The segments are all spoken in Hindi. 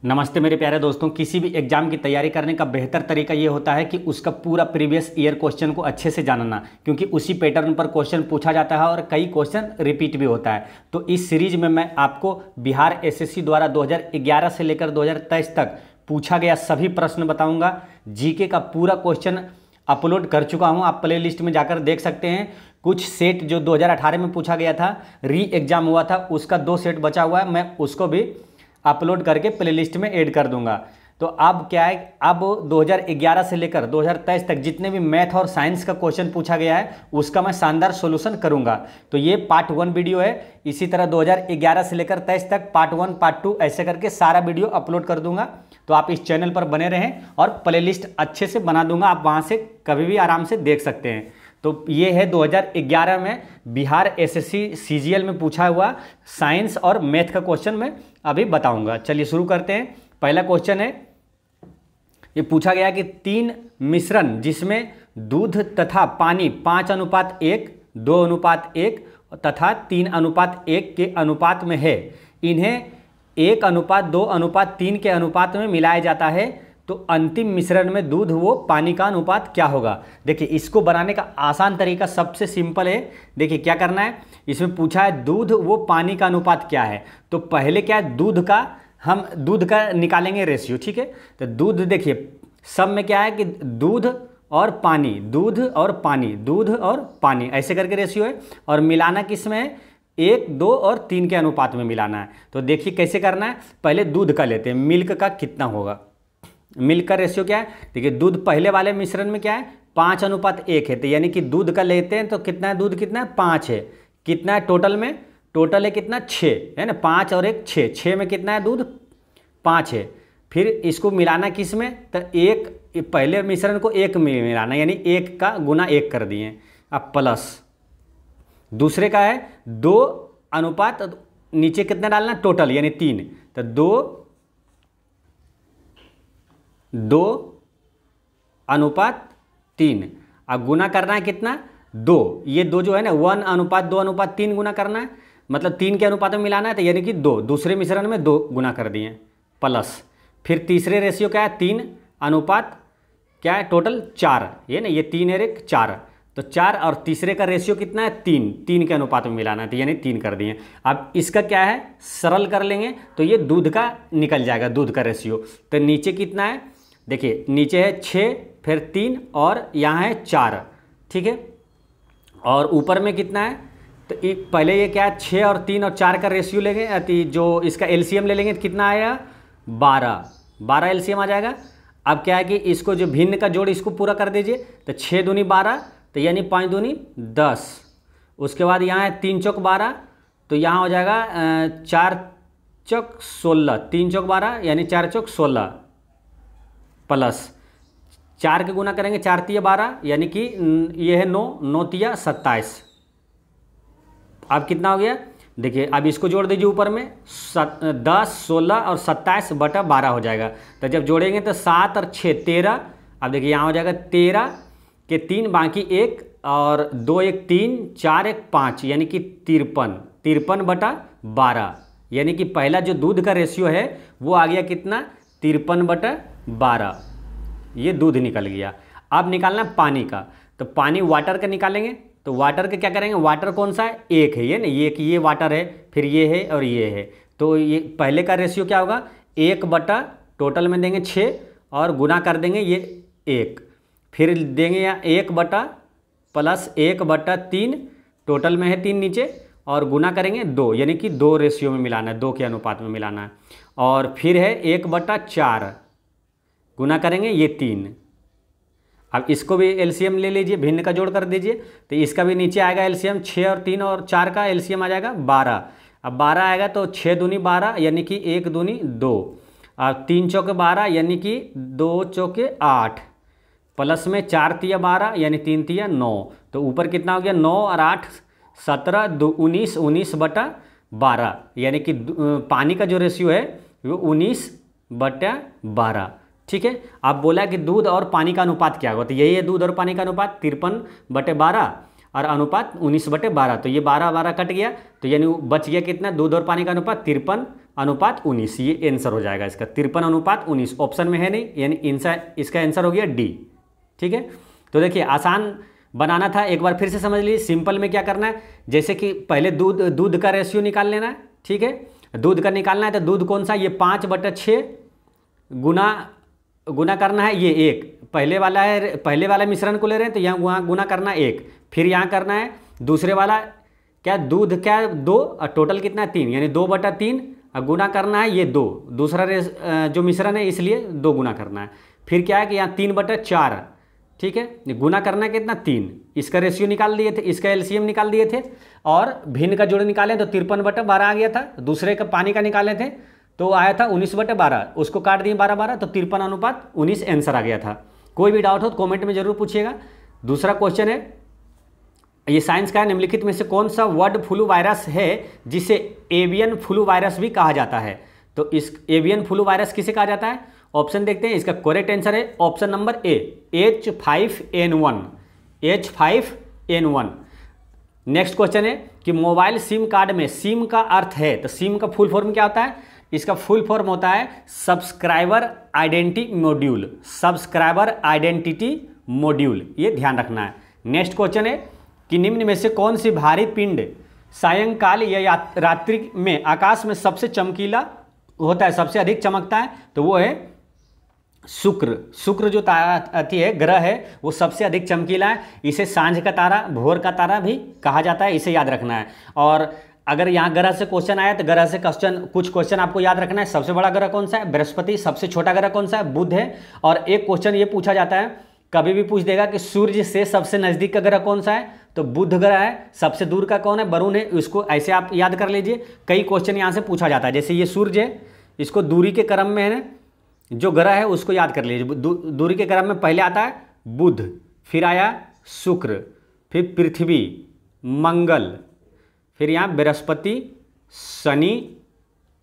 नमस्ते मेरे प्यारे दोस्तों। किसी भी एग्जाम की तैयारी करने का बेहतर तरीका ये होता है कि उसका पूरा प्रीवियस ईयर क्वेश्चन को अच्छे से जानना, क्योंकि उसी पैटर्न पर क्वेश्चन पूछा जाता है और कई क्वेश्चन रिपीट भी होता है। तो इस सीरीज में मैं आपको बिहार एसएससी द्वारा 2011 से लेकर 2023 तक पूछा गया सभी प्रश्न बताऊँगा। जीके का पूरा क्वेश्चन अपलोड कर चुका हूँ, आप प्ले लिस्ट में जाकर देख सकते हैं। कुछ सेट जो 2018 में पूछा गया था, री एग्जाम हुआ था, उसका 2 सेट बचा हुआ है, मैं उसको भी अपलोड करके प्लेलिस्ट में ऐड कर दूंगा। तो अब क्या है, अब 2011 से लेकर 2023 तक जितने भी मैथ और साइंस का क्वेश्चन पूछा गया है उसका मैं शानदार सॉल्यूशन करूंगा। तो ये पार्ट 1 वीडियो है। इसी तरह 2011 से लेकर 23 तक पार्ट 1 पार्ट 2 ऐसे करके सारा वीडियो अपलोड कर दूंगा। तो आप इस चैनल पर बने रहें और प्लेलिस्ट अच्छे से बना दूंगा, आप वहाँ से कभी भी आराम से देख सकते हैं। तो ये है 2011 में बिहार एसएससी सीजीएल में पूछा हुआ साइंस और मैथ का क्वेश्चन मैं अभी बताऊंगा। चलिए शुरू करते हैं। पहला क्वेश्चन है, ये पूछा गया कि 3 मिश्रण जिसमें दूध तथा पानी 5:1, 2:1 तथा 3:1 के अनुपात में है, इन्हें 1:2:3 के अनुपात में मिलाया जाता है, तो अंतिम मिश्रण में दूध वो पानी का अनुपात क्या होगा। देखिए, इसको बनाने का आसान तरीका सबसे सिंपल है। देखिए क्या करना है, इसमें पूछा है दूध वो पानी का अनुपात क्या है। तो पहले क्या है, हम दूध का निकालेंगे रेशियो, ठीक है। तो दूध देखिए सब में क्या है कि दूध और पानी, दूध और पानी, दूध और पानी ऐसे करके रेशियो है। और मिलाना किस में है, 1, 2 और 3 के अनुपात में मिलाना है। तो देखिए कैसे करना है, पहले दूध का लेते हैं, मिल्क का कितना होगा। मिल्क का रेशियो क्या है, देखिए दूध पहले वाले मिश्रण में क्या है 5:1 है, तो यानी कि दूध का लेते हैं तो कितना है, दूध कितना है 5 है। कितना है टोटल में, टोटल है कितना 6 है ना, 5 और 1 6, 6 में कितना है दूध 5 है। फिर इसको मिलाना किस में, तो एक पहले मिश्रण को 1 में मिलाना, यानी 1 का गुना 1 कर दिए। अब प्लस दूसरे का है 2 अनुपात नीचे कितना डालना टोटल, यानी 3, तो 2:3। अब गुना करना है कितना 2, ये 2 जो है ना 1:2:3 गुना करना है, मतलब 3 के अनुपात में मिलाना है, तो यानी कि 2 दूसरे मिश्रण में 2 गुना कर दिए प्लस। फिर तीसरे रेशियो क्या है 3 अनुपात क्या है टोटल 4, ये ना, ये 3 है 1 4, तो 4 और तीसरे का रेशियो कितना है 3 के अनुपात में मिलाना है, तो यानी 3 कर दिए। अब इसका क्या है सरल कर लेंगे तो ये दूध का निकल जाएगा, दूध का रेशियो। तो नीचे कितना है, देखिए नीचे है 6 फिर 3 और यहाँ है 4, ठीक है। और ऊपर में कितना है, तो पहले ये क्या है 6 और 3 और 4 का रेशियो लेंगे, जो इसका एलसीएम ले लेंगे तो कितना आएगा 12 एलसीएम आ जाएगा। अब क्या है कि इसको जो भिन्न का जोड़ इसको पूरा कर दीजिए, तो 6 दूनी 12, तो यानी 5 दूनी 10। उसके बाद यहाँ है 3 चौक 12, तो यहाँ हो जाएगा 4 चौक 16, 3 चौक 12 यानी 4 चौक 16 प्लस 4 के गुना करेंगे 4 तिया 12, यानी कि ये है 9 तिया 27। अब कितना हो गया, देखिए अब इसको जोड़ दीजिए ऊपर में 10, 16 और 27 बटा 12 हो जाएगा। तो जब जोड़ेंगे तो 7 और 6 13। अब देखिए यहाँ हो जाएगा 13 के 3 बाकी 1 और 2 1 3 4 1 5, यानी कि 53 बटा 12, यानी कि पहला जो दूध का रेशियो है वो आ गया कितना 53 बटा 12, ये दूध निकल गया। अब निकालना पानी का, तो पानी वाटर का निकालेंगे। तो वाटर का क्या करेंगे, वाटर कौन सा है 1 है, ये ना, ये वाटर है, फिर ये है और ये है। तो ये पहले का रेशियो क्या होगा 1 बटा टोटल में देंगे 6 और गुना कर देंगे ये 1, फिर देंगे यहाँ 1 बटा प्लस 1 बटा 3, टोटल में है 3 नीचे, और गुना करेंगे 2, यानी कि 2 रेशियो में मिलाना है, 2 के अनुपात में मिलाना है। और फिर है 1 बटा 4, गुना करेंगे ये 3। अब इसको भी एलसीएम ले लीजिए, भिन्न का जोड़ कर दीजिए, तो इसका भी नीचे आएगा एलसीएम 6 और 3 और 4 का एलसीएम आ जाएगा 12। अब 12 आएगा तो 6 दूनी 12, यानी कि 1 दूनी 2, अब 3 चौके 12 यानी कि 2 चौके 8, प्लस में 4 तिया 12 यानी 3 तिया 9। तो ऊपर कितना हो गया 9 और 8 17 2 19, 19 बटा 12, यानी कि पानी का जो रेशियो है वो 19 बटा 12, ठीक है। अब बोला कि दूध और पानी का अनुपात क्या होगा, तो यही है दूध और पानी का अनुपात 53 बटे 12 और अनुपात 19 बटे 12। तो ये 12 कट गया, तो यानी बच गया कितना, दूध और पानी का अनुपात 53 53:19, ये आंसर हो जाएगा इसका 53:19। ऑप्शन में है नहीं, यानी इसका आंसर हो गया डी। ठीक है, तो देखिए आसान बनाना था, एक बार फिर से समझ लीजिए। सिंपल में क्या करना है, जैसे कि पहले दूध का रेशियो निकाल लेना है। ठीक है, दूध का निकालना है तो दूध कौन सा, ये 5/6 गुना करना है, ये 1 पहले वाला है, पहले वाला मिश्रण को ले रहे हैं तो यहाँ गुना करना है 1, फिर यहाँ करना है दूसरे वाला क्या, दूध क्या 2 और टोटल कितना 3, यानी 2/3 और गुना करना है ये 2, दूसरा जो मिश्रण है इसलिए 2 गुना करना है। फिर क्या है कि यहाँ 3/4, ठीक है, गुना करना है कितना 3, इसका रेशियो निकाल दिए थे, इसका एलसीएम निकाल दिए थे, और भिन्न का जोड़ निकाले तो 53/12 आ गया था। दूसरे का पानी का निकाले थे तो आया था 19/12, उसको काट दिए 12/12 तो 53:19 आंसर आ गया था। कोई भी डाउट हो तो कमेंट में जरूर पूछिएगा। दूसरा क्वेश्चन है, ये साइंस का है, निम्नलिखित में से कौन सा बर्ड फ्लू वायरस है जिसे एवियन फ्लू वायरस भी कहा जाता है। तो इस एवियन फ्लू वायरस किसे कहा जाता है, ऑप्शन देखते हैं। इसका करेक्ट आंसर है option number A, H5N1, H5N1। Next question है कि मोबाइल सिम कार्ड में सिम का अर्थ है, तो सिम का फुल फॉर्म क्या होता है, इसका फुल फॉर्म होता है subscriber identity module, subscriber identity module, ये ध्यान रखना है। नेक्स्ट क्वेश्चन है कि निम्न में से कौन सी भारी पिंड सायंकाल या रात्रि में आकाश में सबसे चमकीला होता है, सबसे अधिक चमकता है, तो वो है शुक्र। शुक्र जो तारा है, ग्रह है, वो सबसे अधिक चमकीला है। इसे सांझ का तारा, भोर का तारा भी कहा जाता है, इसे याद रखना है। और अगर यहाँ ग्रह से क्वेश्चन आया तो ग्रह से कुछ क्वेश्चन आपको याद रखना है। सबसे बड़ा ग्रह कौन सा है, बृहस्पति। सबसे छोटा ग्रह कौन सा है, बुध है। और एक क्वेश्चन ये पूछा जाता है, कभी भी पूछ देगा कि सूर्य से सबसे नजदीक का ग्रह कौन सा है, तो बुध ग्रह है। सबसे दूर का कौन है, वरुण है। इसको ऐसे आप याद कर लीजिए, कई क्वेश्चन यहाँ से पूछा जाता है। जैसे ये सूर्य है, इसको दूरी के क्रम में है ना, जो ग्रह है उसको याद कर लीजिए। दूरी के क्रम में पहले आता है बुध, फिर आया शुक्र, फिर पृथ्वी, मंगल, फिर यहाँ बृहस्पति, शनि,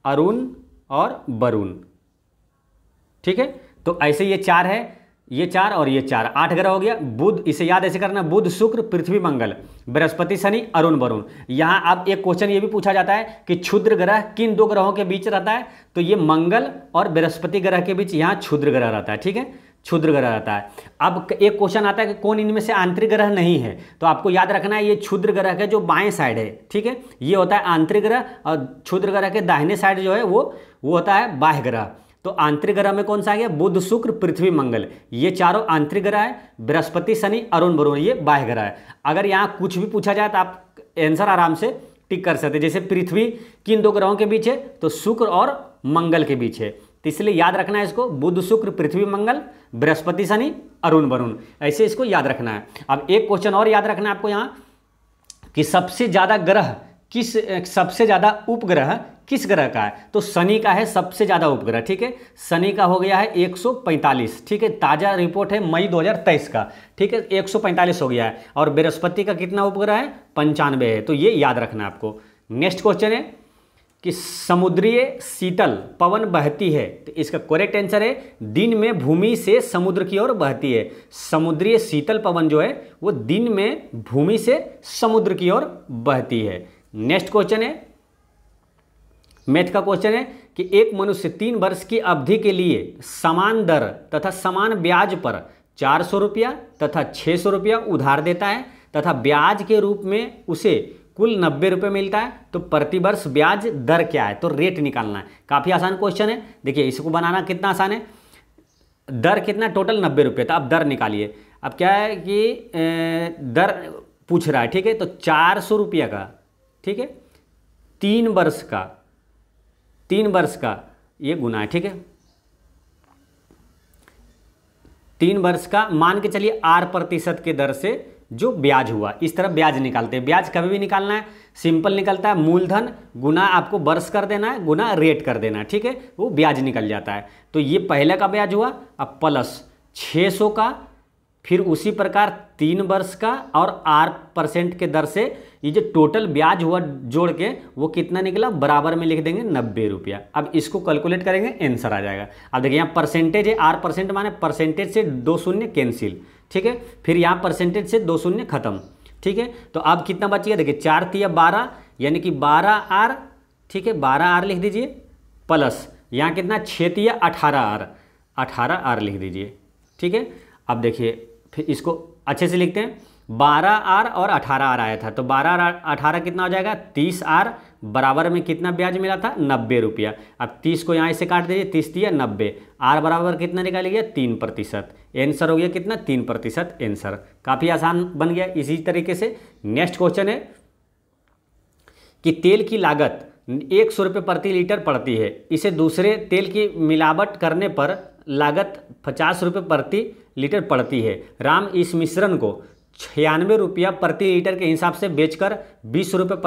अरुण और वरुण। ठीक है, तो ऐसे ये 4 है, ये 4 और ये 4, 8 ग्रह हो गया। बुध, इसे याद ऐसे करना, बुध, शुक्र, पृथ्वी, मंगल, बृहस्पति, शनि, अरुण, वरुण। यहाँ अब एक क्वेश्चन ये भी पूछा जाता है कि क्षुद्र ग्रह किन 2 ग्रहों के बीच रहता है, तो ये मंगल और बृहस्पति ग्रह के बीच यहाँ क्षुद्र ग्रह रहता है। ठीक है, क्षुद्र ग्रह रहता है। अब एक क्वेश्चन आता है कि कौन इनमें से आंतरिक ग्रह नहीं है, तो आपको याद रखना है ये क्षुद्र ग्रह का जो बाएं साइड है, ठीक है, ये होता है आंतरिक ग्रह, और क्षुद्र ग्रह के दाहिने साइड जो है वो होता है बाह्य ग्रह। तो आंतरिक ग्रह में कौन सा आ गया, बुध, शुक्र, पृथ्वी, मंगल, ये चारों आंतरिक ग्रह है। बृहस्पति, शनि, अरुण, वरुण ये बाह्य ग्रह है। अगर यहाँ कुछ भी पूछा जाए तो आप आंसर आराम से टिक कर सकते हैं। जैसे पृथ्वी किन 2 ग्रहों के बीच है, तो शुक्र और मंगल के बीच है, तो इसलिए याद रखना है इसको, बुध, शुक्र, पृथ्वी, मंगल, बृहस्पति, शनि, अरुण, वरुण, ऐसे इसको याद रखना है। अब एक क्वेश्चन और याद रखना है आपको यहाँ कि सबसे ज्यादा ग्रह सबसे ज्यादा उपग्रह किस ग्रह का है, तो शनि का है सबसे ज्यादा उपग्रह। ठीक है, शनि का हो गया है 145। ठीक है, ताजा रिपोर्ट है मई 2023 का। ठीक है, 145 हो गया है। और बृहस्पति का कितना उपग्रह है, 95 है। तो ये याद रखना है आपको। नेक्स्ट क्वेश्चन है कि समुद्रीय शीतल पवन बहती है, तो इसका करेक्ट आंसर है दिन में भूमि से समुद्र की ओर बहती है। समुद्रीय शीतल पवन जो है वो दिन में भूमि से समुद्र की ओर बहती है। नेक्स्ट क्वेश्चन है, मैथ का क्वेश्चन है कि एक मनुष्य 3 वर्ष की अवधि के लिए समान दर तथा समान ब्याज पर 400 रुपया तथा 600 रुपया उधार देता है तथा ब्याज के रूप में उसे कुल 90 रुपये मिलता है, तो प्रति वर्ष ब्याज दर क्या है, तो रेट निकालना है। काफ़ी आसान क्वेश्चन है। देखिए इसको बनाना कितना आसान है, दर कितना, टोटल 90 रुपये, तो आप दर निकालिए। अब क्या है कि दर पूछ रहा है, ठीक है, तो 400 रुपये का, ठीक है, 3 वर्ष का ये गुना है। ठीक है, 3 वर्ष का मान के चलिए 8% के दर से जो ब्याज हुआ, इस तरह ब्याज निकालते हैं। ब्याज कभी भी निकालना है, सिंपल निकलता है, मूलधन गुना आपको वर्ष कर देना है, गुना रेट कर देना है। ठीक है, वो ब्याज निकल जाता है। तो ये पहले का ब्याज हुआ, अब प्लस 600 का, फिर उसी प्रकार 3 वर्ष का और 8% के दर से ये जो टोटल ब्याज हुआ जोड़ के वो कितना निकला, बराबर में लिख देंगे 90 रुपया। अब इसको कैलकुलेट करेंगे, आंसर आ जाएगा। अब देखिए यहाँ परसेंटेज है, 8% माने परसेंटेज से 2 शून्य कैंसिल। ठीक है, फिर यहाँ परसेंटेज से 2 शून्य खत्म। ठीक है, तो अब कितना बच गया, देखिए 4 तिया 12, यानी कि 12R। ठीक है, 12R लिख दीजिए, प्लस यहाँ कितना 6 18R, 18R लिख दीजिए। ठीक है, अब देखिए फिर इसको अच्छे से लिखते हैं। 12R और 18R आया था, तो 12 और 18 कितना हो जाएगा 30R, बराबर में कितना ब्याज मिला था 90 रुपया। अब 30 को यहाँ से काट दीजिए, 30 दिया 90, R बराबर कितना निकालिए 3%। आंसर हो गया कितना 3% आंसर। काफ़ी आसान बन गया। इसी तरीके से नेक्स्ट क्वेश्चन है कि तेल की लागत 100 रुपये प्रति लीटर पड़ती है, इसे दूसरे तेल की मिलावट करने पर लागत 50 रुपये प्रति लीटर पड़ती है। राम इस मिश्रण को 96 रुपया प्रति लीटर के हिसाब से बेचकर 20 रुपये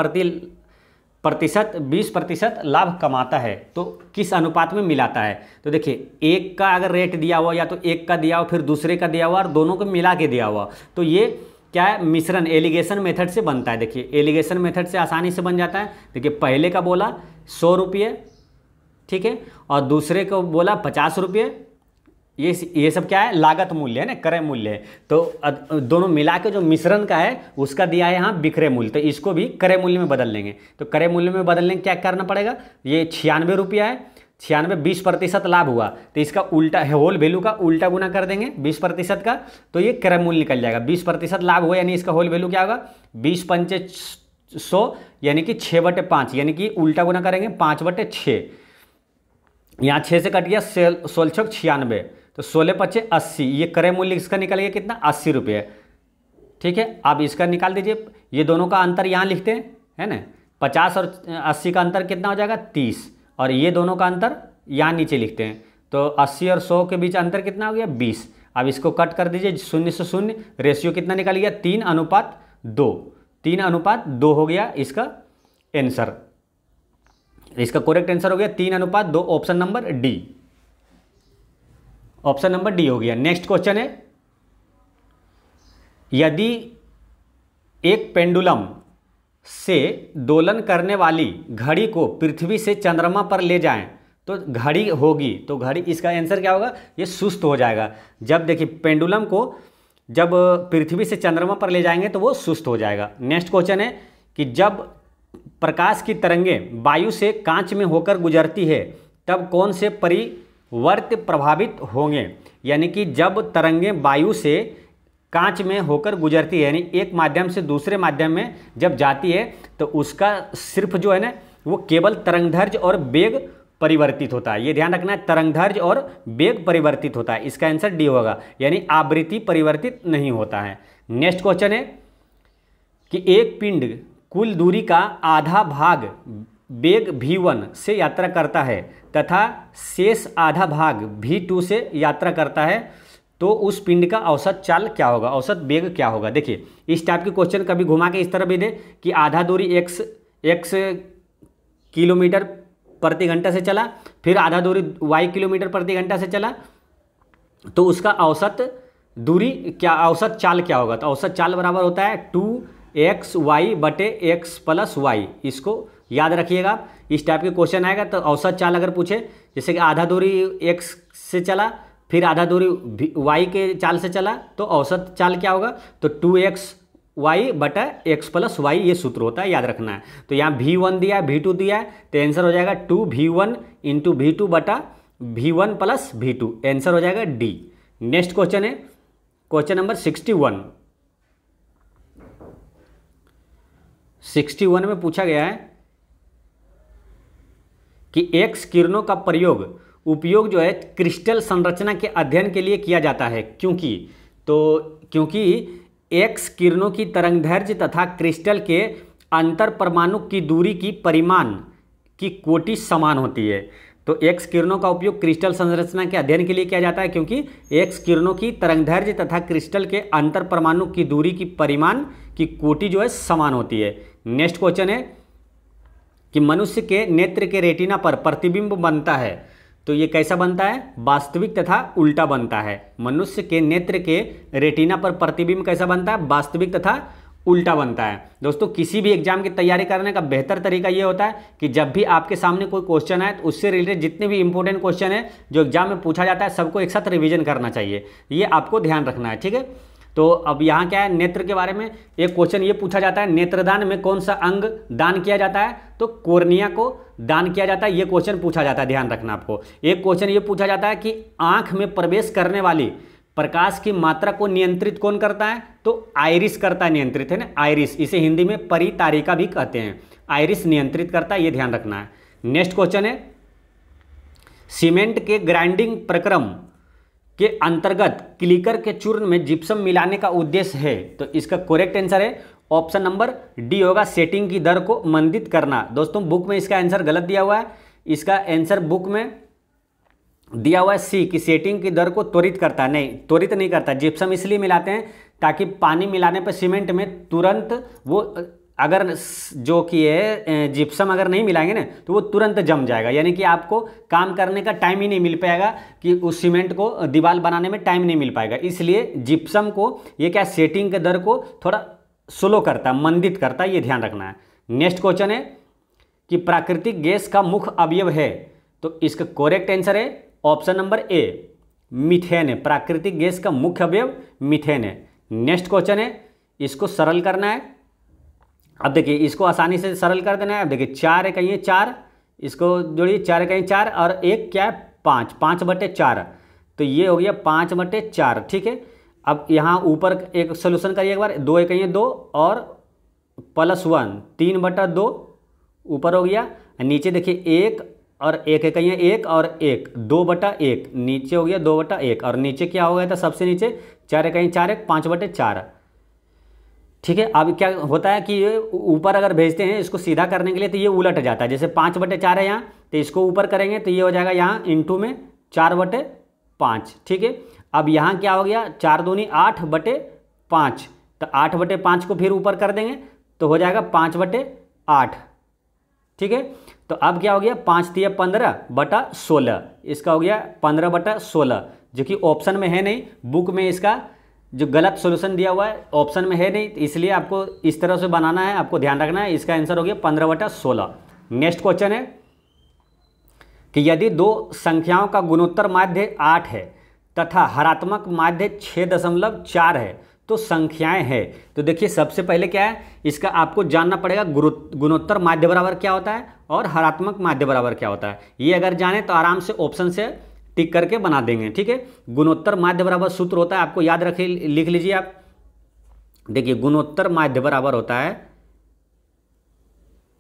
20% लाभ कमाता है, तो किस अनुपात में मिलाता है। तो देखिए एक का अगर रेट दिया हुआ, या तो एक का दिया हुआ फिर दूसरे का दिया हुआ और दोनों को मिला के दिया हुआ, तो ये क्या है मिश्रण एलिगेशन मेथड से बनता है। देखिए एलिगेशन मेथड से आसानी से बन जाता है। देखिए पहले का बोला 100 रुपये, ठीक है, और दूसरे को बोला 50 रुपये। ये सब क्या है लागत मूल्य है ना, क्रय मूल्य है। तो दोनों मिला के जो मिश्रण का है उसका दिया है यहाँ विक्रय मूल्य, तो इसको भी क्रय मूल्य में बदल लेंगे। तो क्रय मूल्य में बदलने क्या करना पड़ेगा, ये 96 रुपया है, 96 20% लाभ हुआ, तो इसका उल्टा होल वैल्यू का उल्टा गुना कर देंगे 20% का, तो ये क्रय मूल्य निकल जाएगा। 20% लाभ हुआ यानी इसका होल वैल्यू क्या होगा 20 पंचे 100 यानी कि 6/5, यानी कि उल्टा गुना करेंगे 5/6। यहाँ 6 से कट गया 16 96, तो 16 पचे 80, ये क्रय मूल्य इसका निकल गया कितना 80 रुपये। ठीक है, अब इसका निकाल दीजिए। ये दोनों का अंतर यहाँ लिखते हैं, है ना, 50 और 80 का अंतर कितना हो जाएगा 30, और ये दोनों का अंतर यहाँ नीचे लिखते हैं। तो 80 और 100 के बीच अंतर कितना हो गया 20। अब इसको कट कर दीजिए, 0 से 0, रेशियो कितना निकल गया 3:2, 3:2 हो गया इसका आंसर। इसका करेक्ट आंसर हो गया 3:2, option number D, option number D हो गया। नेक्स्ट क्वेश्चन है, यदि एक पेंडुलम से दोलन करने वाली घड़ी को पृथ्वी से चंद्रमा पर ले जाएं तो घड़ी होगी, तो घड़ी, इसका आंसर क्या होगा, ये सुस्त हो जाएगा। जब देखिए पेंडुलम को जब पृथ्वी से चंद्रमा पर ले जाएंगे तो वो सुस्त हो जाएगा। नेक्स्ट क्वेश्चन है कि जब प्रकाश की तरंगें वायु से कांच में होकर गुजरती है तब कौन से परिवर्त प्रभावित होंगे। यानी कि जब तरंगें वायु से कांच में होकर गुजरती है, यानी एक माध्यम से दूसरे माध्यम में जब जाती है, तो उसका सिर्फ जो है ना वो केवल तरंगदैर्घ्य और वेग परिवर्तित होता है। ये ध्यान रखना है, तरंगदैर्घ्य और वेग परिवर्तित होता है। इसका आंसर डी होगा, यानी आवृत्ति परिवर्तित नहीं होता है। नेक्स्ट क्वेश्चन है कि एक पिंड कुल दूरी का आधा भाग वेग v1 से यात्रा करता है तथा शेष आधा भाग v2 से यात्रा करता है, तो उस पिंड का औसत चाल क्या होगा, औसत वेग क्या होगा। देखिए इस टाइप के क्वेश्चन कभी घुमा के इस तरह भी दे कि आधा दूरी x किलोमीटर प्रति घंटा से चला, फिर आधा दूरी y किलोमीटर प्रति घंटा से चला, तो उसका औसत दूरी क्या, औसत चाल क्या होगा। तो औसत चाल बराबर होता है 2xy/x + y। इसको याद रखिएगा, इस टाइप के क्वेश्चन आएगा तो औसत चाल अगर पूछे, जैसे कि आधा दूरी x से चला फिर आधा दूरी y के चाल से चला, तो औसत चाल क्या होगा, तो 2xy/x + y, ये सूत्र होता है, याद रखना है। तो यहाँ v1 दिया है, v2 दिया है, तो आंसर हो जाएगा 2v1 × v2/v1 + v2, आंसर हो जाएगा डी। नेक्स्ट क्वेश्चन है क्वेश्चन नंबर 61 में पूछा गया है कि एक्स किरणों का उपयोग जो है क्रिस्टल संरचना के अध्ययन के लिए किया जाता है, क्योंकि एक्स किरणों की तरंगदैर्घ्य तथा क्रिस्टल के अंतर परमाणु की दूरी की परिमाण की कोटि समान होती है। तो एक्स किरणों का उपयोग क्रिस्टल संरचना के अध्ययन के लिए किया जाता है, क्योंकि एक्स किरणों की तरंगदैर्घ्य तथा क्रिस्टल के अंतर परमाणु की दूरी की परिमाण की कोटि जो है समान होती है। नेक्स्ट क्वेश्चन है कि मनुष्य के नेत्र के रेटिना पर प्रतिबिंब बनता है, तो ये कैसा बनता है, वास्तविक तथा उल्टा बनता है। मनुष्य के नेत्र के रेटिना पर प्रतिबिंब कैसा बनता है, वास्तविक तथा उल्टा बनता है। दोस्तों किसी भी एग्जाम की तैयारी करने का बेहतर तरीका ये होता है कि जब भी आपके सामने कोई क्वेश्चन आए तो उससे रिलेटेड जितने भी इंपॉर्टेंट क्वेश्चन है जो एग्जाम में पूछा जाता है सबको एक साथ रिवीजन करना चाहिए, ये आपको ध्यान रखना है, ठीक है। तो अब यहाँ क्या है, नेत्र के बारे में एक क्वेश्चन ये पूछा जाता है, नेत्रदान में कौन सा अंग दान किया जाता है, तो कोर्निया को दान किया जाता है। ये क्वेश्चन पूछा जाता है, ध्यान रखना आपको। एक क्वेश्चन ये पूछा जाता है कि आंख में प्रवेश करने वाली प्रकाश की मात्रा को नियंत्रित कौन करता है, तो आइरिस करता है, नियंत्रित है ना, आइरिस। इसे हिंदी में परितारिका भी कहते हैं, आइरिस नियंत्रित करता है, ये ध्यान रखना है। नेक्स्ट क्वेश्चन है, सीमेंट के ग्राइंडिंग प्रक्रम के अंतर्गत क्लिकर के चूर्ण में जिप्सम मिलाने का उद्देश्य है, तो इसका करेक्ट आंसर है ऑप्शन नंबर डी होगा, सेटिंग की दर को मंदित करना। दोस्तों बुक में इसका आंसर गलत दिया हुआ है, इसका आंसर बुक में दिया हुआ है सी कि सेटिंग की दर को त्वरित करता है। नहीं, त्वरित नहीं करता। जिप्सम इसलिए मिलाते हैं ताकि पानी मिलाने पर सीमेंट में तुरंत वो, अगर जो कि है जिप्सम अगर नहीं मिलाएंगे ना तो वो तुरंत जम जाएगा, यानी कि आपको काम करने का टाइम ही नहीं मिल पाएगा, कि उस सीमेंट को दीवार बनाने में टाइम नहीं मिल पाएगा। इसलिए जिप्सम को ये क्या, सेटिंग के दर को थोड़ा स्लो करता है, मंदित करता है, ये ध्यान रखना है। नेक्स्ट क्वेश्चन है कि प्राकृतिक गैस का मुख्य अवयव है, तो इसका करेक्ट आंसर है ऑप्शन नंबर ए, मीथेन है। प्राकृतिक गैस का मुख्य अवयव मीथेन है। नेक्स्ट क्वेश्चन है, इसको सरल करना है। अब देखिए इसको आसानी से सरल कर देना है। अब देखिए 4 एक कहिए 4, इसको जोड़िए 4 कहीं 4 और एक क्या है 5, 5/4, तो ये हो गया 5/4, ठीक है। अब यहाँ ऊपर एक सोल्यूशन करिए एक बार, 2 एक कहिए 2 और +1, 3/2 ऊपर हो गया। नीचे देखिए 1 और 1 एक कहिए 1 और 1, 2/1 नीचे हो गया 2/1, और नीचे क्या हो गया था सबसे नीचे 4 एक कहीं 4 1, 5/4, ठीक है। अब क्या होता है कि ये ऊपर अगर भेजते हैं इसको सीधा करने के लिए तो ये उलट जाता है। जैसे 5/4 है यहाँ, तो इसको ऊपर करेंगे तो ये हो जाएगा यहाँ इंटू में 4/5, ठीक है। अब यहाँ क्या हो गया, 4 दूनी 8/5, तो 8/5 को फिर ऊपर कर देंगे तो हो जाएगा 5/8, ठीक है। तो अब क्या हो गया, 5 × 15/16, इसका हो गया 15/16, जो कि ऑप्शन में है नहीं, बुक में इसका जो गलत सॉल्यूशन दिया हुआ है ऑप्शन में है नहीं, इसलिए आपको इस तरह से बनाना है, आपको ध्यान रखना है। इसका आंसर हो गया 15/16। नेक्स्ट क्वेश्चन है कि यदि दो संख्याओं का गुणोत्तर माध्य 8 है तथा हरात्मक माध्य 6.4 है तो संख्याएं हैं। तो देखिए सबसे पहले क्या है, इसका आपको जानना पड़ेगा गुणोत्तर माध्य बराबर क्या होता है और हरात्मक माध्य बराबर क्या होता है। ये अगर जाने तो आराम से ऑप्शन से टिक करके बना देंगे, ठीक है। गुणोत्तर माध्य बराबर सूत्र होता है, आपको याद रखिए, लिख लीजिए आप। देखिए गुणोत्तर माध्य बराबर होता है,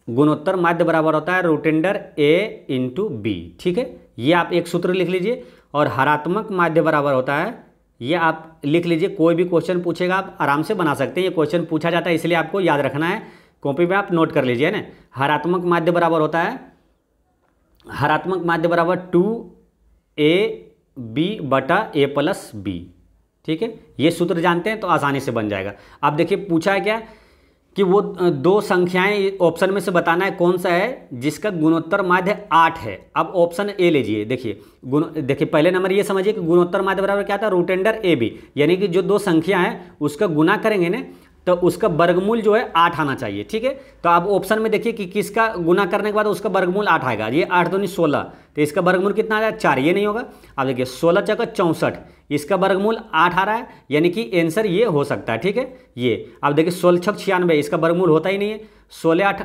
गुणोत्तर माध्य बराबर होता है √A/B, ठीक है। ये आप एक सूत्र लिख लीजिए। और हरात्मक माध्य बराबर होता है, ये आप लिख लीजिए, कोई भी क्वेश्चन पूछेगा आप आराम से बना सकते हैं। ये क्वेश्चन पूछा जाता है इसलिए आपको याद रखना है, कॉपी में आप नोट कर लीजिए ना। हरात्मक माध्य बराबर होता है, हरात्मक माध्य बराबर 2AB/A+B, ठीक है। ये सूत्र जानते हैं तो आसानी से बन जाएगा। अब देखिए पूछा है क्या कि वो दो संख्याएं ऑप्शन में से बताना है कौन सा है जिसका गुणोत्तर माध्य 8 है। अब ऑप्शन ए लीजिए। देखिए पहले नंबर ये समझिए कि गुणोत्तर माध्य बराबर क्या था, √AB, यानी कि जो दो संख्या है उसका गुना करेंगे ना तो उसका वर्गमूल जो है 8 आना चाहिए, ठीक है। तो आप ऑप्शन में देखिए कि किसका गुना करने के बाद उसका वर्गमूल 8 आएगा। ये 8 दूनी 16, तो इसका वर्गमूल कितना आ जाएगा 4, ये नहीं होगा। अब देखिए 16 × 64, इसका वर्गमूल 8 आ रहा है, यानी कि आंसर ये हो सकता है, ठीक है। ये अब देखिए 16 × 96, इसका वर्गमूल होता ही नहीं है। 16 ×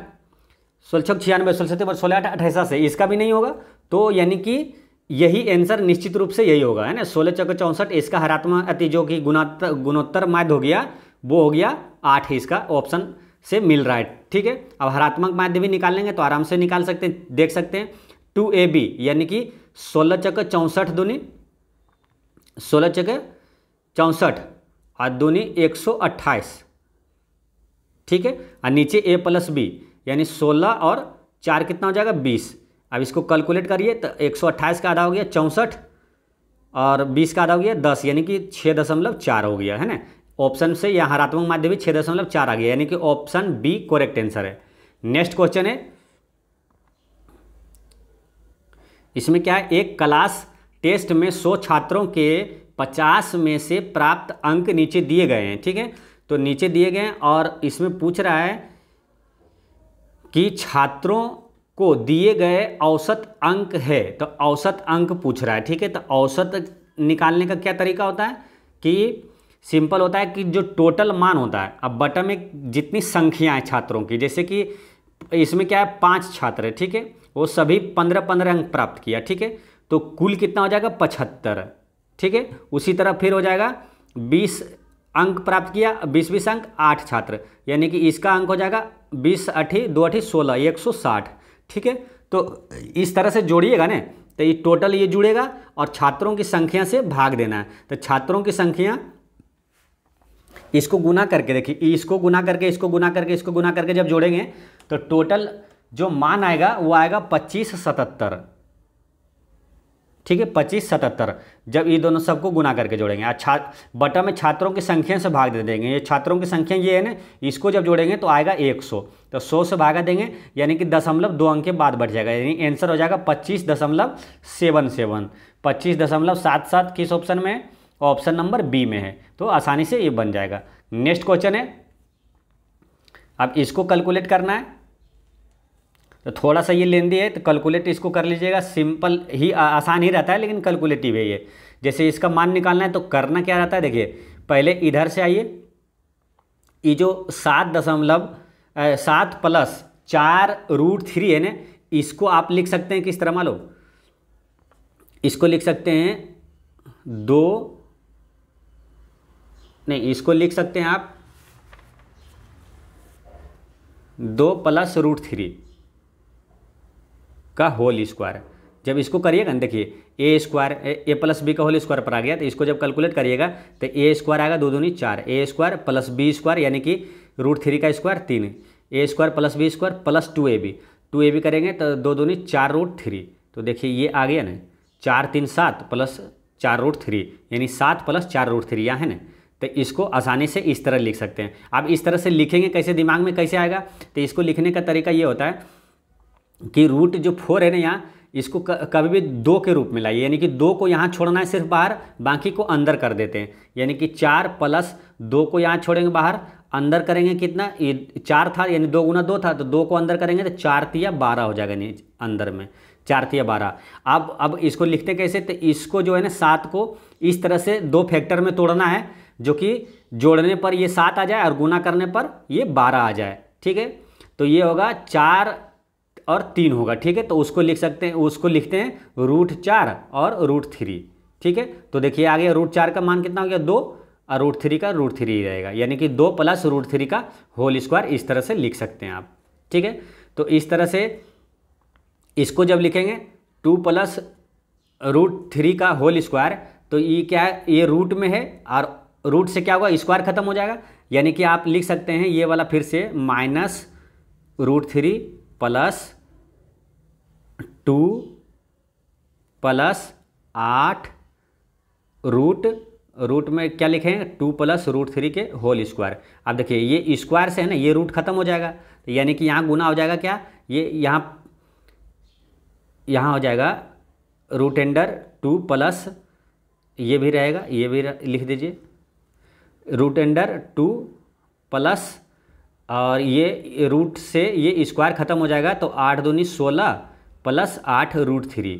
96, 16 × 8 88, इसका भी नहीं होगा। तो यानी कि यही आंसर निश्चित रूप से यही होगा, है ना। 16 × 64 इसका हरात्मक अति जो कि गुणोत्तर माध्य हो गया, वो हो गया 8 है, इसका ऑप्शन से मिल रहा है, ठीक है। अब हरात्मक माध्य भी निकाल लेंगे तो आराम से निकाल सकते हैं, देख सकते हैं 2AB, यानी कि 16 × 64 दूनी 16 × 64 और दूनी 128, ठीक है। और नीचे A+B, यानी 16 और 4 कितना हो जाएगा 20। अब इसको कैलकुलेट करिए तो 128 का आधा हो गया 64 और 20 का आधा हो गया 10, यानी कि 6.4 हो गया, है ना। ऑप्शन से यहाँ हरात्मक माध्य भी 6.4 आ गया, यानी कि ऑप्शन बी करेक्ट आंसर है। नेक्स्ट क्वेश्चन है, इसमें क्या है, एक क्लास टेस्ट में 100 छात्रों के 50 में से प्राप्त अंक नीचे दिए गए हैं, ठीक है। तो नीचे दिए गए हैं और इसमें पूछ रहा है कि छात्रों को दिए गए औसत अंक है, तो औसत अंक पूछ रहा है, ठीक है। तो औसत निकालने का क्या तरीका होता है कि सिंपल होता है कि जो टोटल मान होता है, अब बटन में जितनी संख्याएं छात्रों की, जैसे कि इसमें क्या है 5 छात्र है, ठीक है, वो सभी 15-15 अंक प्राप्त किया, ठीक है, तो कुल कितना हो जाएगा 75, ठीक है। उसी तरह फिर हो जाएगा 20 अंक प्राप्त किया, 20-20 अंक 8 छात्र, यानी कि इसका अंक हो जाएगा 20 8 2 8 16 160, ठीक है। तो इस तरह से जोड़िएगा ना, तो ये टोटल ये जुड़ेगा और छात्रों की संख्या से भाग देना है। तो छात्रों की संख्या इसको गुना करके, देखिए इसको गुना करके, इसको गुना करके, इसको गुना करके जब जोड़ेंगे तो टोटल जो मान आएगा वो आएगा 2577, ठीक है, 2577 जब ये दोनों सबको गुना करके जोड़ेंगे। अच्छा, बटा में छात्रों की संख्या से भाग दे देंगे, ये छात्रों की संख्या ये है ना, इसको जब जोड़ेंगे तो आएगा 100, तो 100 से भागा देंगे यानी कि 0.2 अंक के बाद बढ़ जाएगा, यानी आंसर हो जाएगा 25.77। 25.77 किस ऑप्शन में है? ऑप्शन नंबर बी में है, तो आसानी से ये बन जाएगा। नेक्स्ट क्वेश्चन है, अब इसको कैलकुलेट करना है, तो थोड़ा सा ये लेंदी है तो कैलकुलेट इसको कर लीजिएगा, सिंपल ही आसान ही रहता है लेकिन कैलकुलेटिव है ये। जैसे इसका मान निकालना है तो करना क्या रहता है, देखिए पहले इधर से आइए, ये जो 7 प्लस 4√3 है ना, इसको आप लिख सकते हैं किस तरह मालूम, इसको लिख सकते हैं इसको लिख सकते हैं आप 2 + √3 का होल स्क्वायर। जब इसको करिएगा ना, देखिए a + b का होल स्क्वायर पर आ गया, तो इसको जब कैलकुलेट करिएगा तो a² आएगा 2 दूनी 4, a² + b² यानी कि √3 का स्क्वायर 3, a² + b² + 2ab करेंगे तो 2 दूनी 4√3, तो देखिए ये आ गया ना 4 3 7 + 4√3 यानी 7 + 4√3 यहाँ है ना। तो इसको आसानी से इस तरह लिख सकते हैं। अब इस तरह से लिखेंगे कैसे, दिमाग में कैसे आएगा, तो इसको लिखने का तरीका ये होता है कि रूट जो 4 है ना यहाँ, इसको कभी भी 2 के रूप में लाइए, यानी कि 2 को यहाँ छोड़ना है सिर्फ बाहर, बाकी को अंदर कर देते हैं, यानी कि 4 + 2 को यहाँ छोड़ेंगे बाहर, अंदर करेंगे कितना, ये 4 था यानी 2 × 2 था, तो 2 को अंदर करेंगे तो 4 × 12 हो जाएगा, नहीं अंदर में 4 × 12। अब इसको लिखते कैसे, तो इसको जो है ना 7 को इस तरह से 2 फैक्टर में तोड़ना है, जो कि जोड़ने पर ये 7 आ जाए और गुना करने पर ये 12 आ जाए, ठीक है। तो ये होगा 4 और 3 होगा, ठीक है, तो उसको लिख सकते हैं, उसको लिखते हैं √4 और √3, ठीक है। तो देखिए आ गया √4 का मान कितना हो गया 2 और √3 का √3 ही रहेगा, यानी कि 2 + √3 का होल स्क्वायर इस तरह से लिख सकते हैं आप, ठीक है। तो इस तरह से इसको जब लिखेंगे 2 + √3 का होल स्क्वायर, तो ये क्या है, ये रूट में है और रूट से क्या होगा, स्क्वायर खत्म हो जाएगा, यानी कि आप लिख सकते हैं ये वाला फिर से -√3 + 2 + 8 रूट में क्या लिखेंगे 2 + √3 के होल स्क्वायर। अब देखिए ये स्क्वायर से है ना, ये रूट खत्म हो जाएगा, तो यानी कि यहाँ गुना हो जाएगा क्या, ये यहाँ हो जाएगा √2 प्लस ये भी रहेगा, ये भी लिख दीजिए √2 प्लस, और ये रूट से ये स्क्वायर खत्म हो जाएगा, तो 8 दूनी 16 + 8 √3,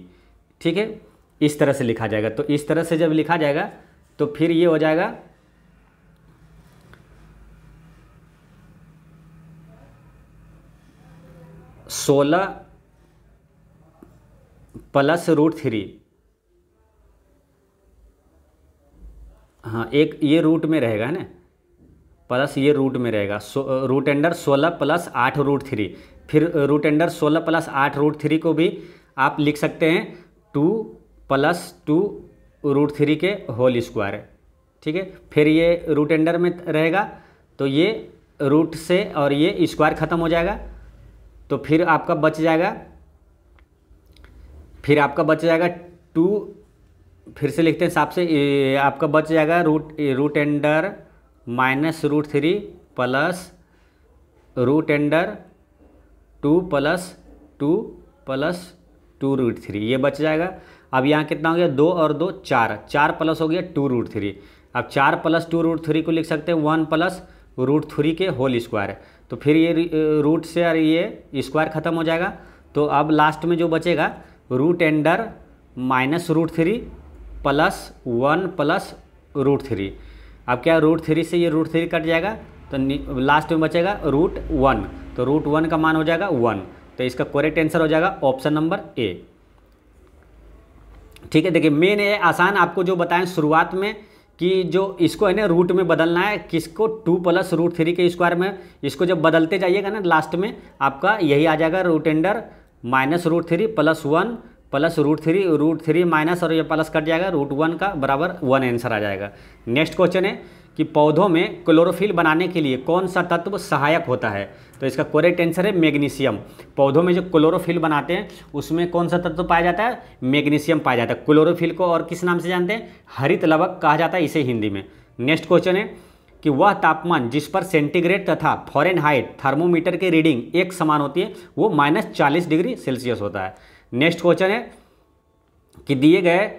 ठीक है, इस तरह से लिखा जाएगा। तो इस तरह से जब लिखा जाएगा तो फिर ये हो जाएगा 16 + √3, हाँ एक ये रूट में रहेगा ना, प्लस ये रूट में रहेगा, √16 + 8 √3, फिर √16 + 8 √3 को भी आप लिख सकते हैं 2 + 2 √3 के होल स्क्वायर, ठीक है। फिर ये √* में रहेगा, तो ये रूट से और ये स्क्वायर ख़त्म हो जाएगा, तो फिर आपका बच जाएगा 2, फिर से लिखते हैं हिसाब से, आपका बच जाएगा √* -√3 प्लस √* 2 + 2 + 2 √3, ये बच जाएगा। अब यहाँ कितना हो गया 2 और 2 4 प्लस हो गया 2 √3। अब 4 + 2 √3 को लिख सकते हैं 1 + √3 के होल स्क्वायर, तो फिर ये रूट से और ये स्क्वायर ख़त्म हो जाएगा, तो अब लास्ट में जो बचेगा √* -√3 प्लस 1 + √3, अब क्या √3 से ये √3 कट जाएगा, तो लास्ट में बचेगा √1, तो √1 का मान हो जाएगा 1। तो इसका करेक्ट आंसर हो जाएगा ऑप्शन नंबर ए। ठीक है, देखिए मेन ये आसान आपको जो बताएं शुरुआत में कि जो इसको है ना रूट में बदलना है, किसको 2 + √3 के स्क्वायर में, इसको जब बदलते जाइएगा ना लास्ट में आपका यही आ जाएगा √√3 + 1 + √3 माइनस और ये प्लस कट जाएगा, √1 का बराबर 1 आंसर आ जाएगा। नेक्स्ट क्वेश्चन है कि पौधों में क्लोरोफिल बनाने के लिए कौन सा तत्व सहायक होता है? तो इसका करेक्ट आंसर है मैग्नीशियम। पौधों में जो क्लोरोफिल बनाते हैं उसमें कौन सा तत्व पाया जाता है? मैग्नीशियम पाया जाता है। क्लोरोफिल को और किस नाम से जानते हैं? हरित लवक कहा जाता है इसे हिंदी में। नेक्स्ट क्वेश्चन है कि वह तापमान जिस पर सेंटीग्रेड तथा फ़ारेनहाइट थर्मोमीटर की रीडिंग एक समान होती है वो -40 डिग्री सेल्सियस होता है। नेक्स्ट क्वेश्चन है कि दिए गए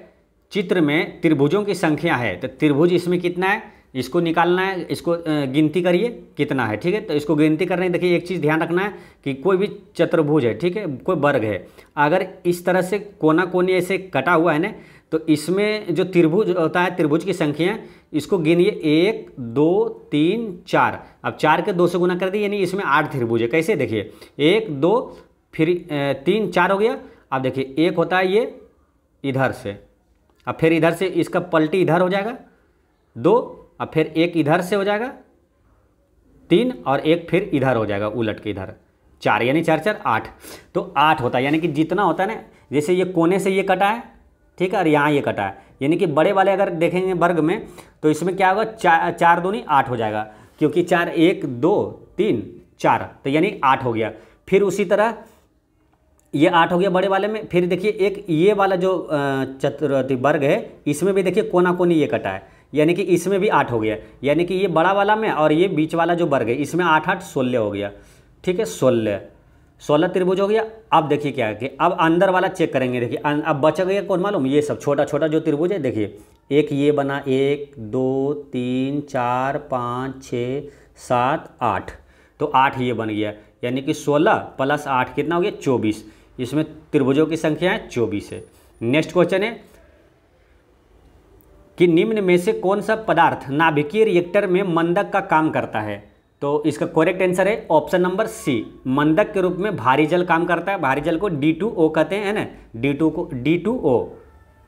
चित्र में त्रिभुजों की संख्या है, तो त्रिभुज इसमें कितना है इसको निकालना है, इसको गिनती करिए कितना है। ठीक है, तो इसको गिनती करने देखिए एक चीज़ ध्यान रखना है कि कोई भी चतुर्भुज है, ठीक है, कोई वर्ग है, अगर इस तरह से कोना कोनी ऐसे कटा हुआ है ना, तो इसमें जो त्रिभुज होता है त्रिभुज की संख्या इसको गिनिए 1 2 3 4। अब 4 के 2 से गुना कर दिए यानी इसमें 8 त्रिभुज है। कैसे देखिए 1 2 फिर 3 4 हो गया। अब देखिए एक होता है ये इधर से, अब फिर इधर से इसका पलटी इधर हो जाएगा 2, अब फिर एक इधर से हो जाएगा 3 और एक फिर इधर हो जाएगा उलट के इधर 4, यानी 4 4 8। तो 8 होता है, यानी कि जितना होता है ना, जैसे ये कोने से ये कटा है, ठीक है, और यहाँ ये कटा है, यानी कि बड़े वाले अगर देखेंगे वर्ग में तो इसमें क्या होगा 4 दूनी 8 हो जाएगा, क्योंकि 4 1 2 3 4, तो यानी 8 हो गया। फिर उसी तरह ये 8 हो गया बड़े वाले में। फिर देखिए एक ये वाला जो वर्ग है इसमें भी देखिए कोना कोनी ये कटा है, यानी कि इसमें भी 8 हो गया, यानी कि ये बड़ा वाला में और ये बीच वाला जो वर्ग है इसमें 8 8 16 हो गया। ठीक है, 16 त्रिभुज हो गया। अब देखिए क्या है कि अब अंदर वाला चेक करेंगे। देखिए अब बच गया कौन मालूम, ये सब छोटा छोटा जो त्रिभुज है। देखिए एक ये बना 1 2 3 4 5 6 7 8, तो 8 ये बन गया, यानी कि 16 + 8 कितना हो गया 24। इसमें त्रिभुजों की संख्या है 24 है। नेक्स्ट क्वेश्चन है कि निम्न में से कौन सा पदार्थ नाभिकीय रिएक्टर में मंदक का काम करता है? तो इसका करेक्ट आंसर है ऑप्शन नंबर सी, मंदक के रूप में भारी जल काम करता है। भारी जल को D2O कहते हैं ना, D2O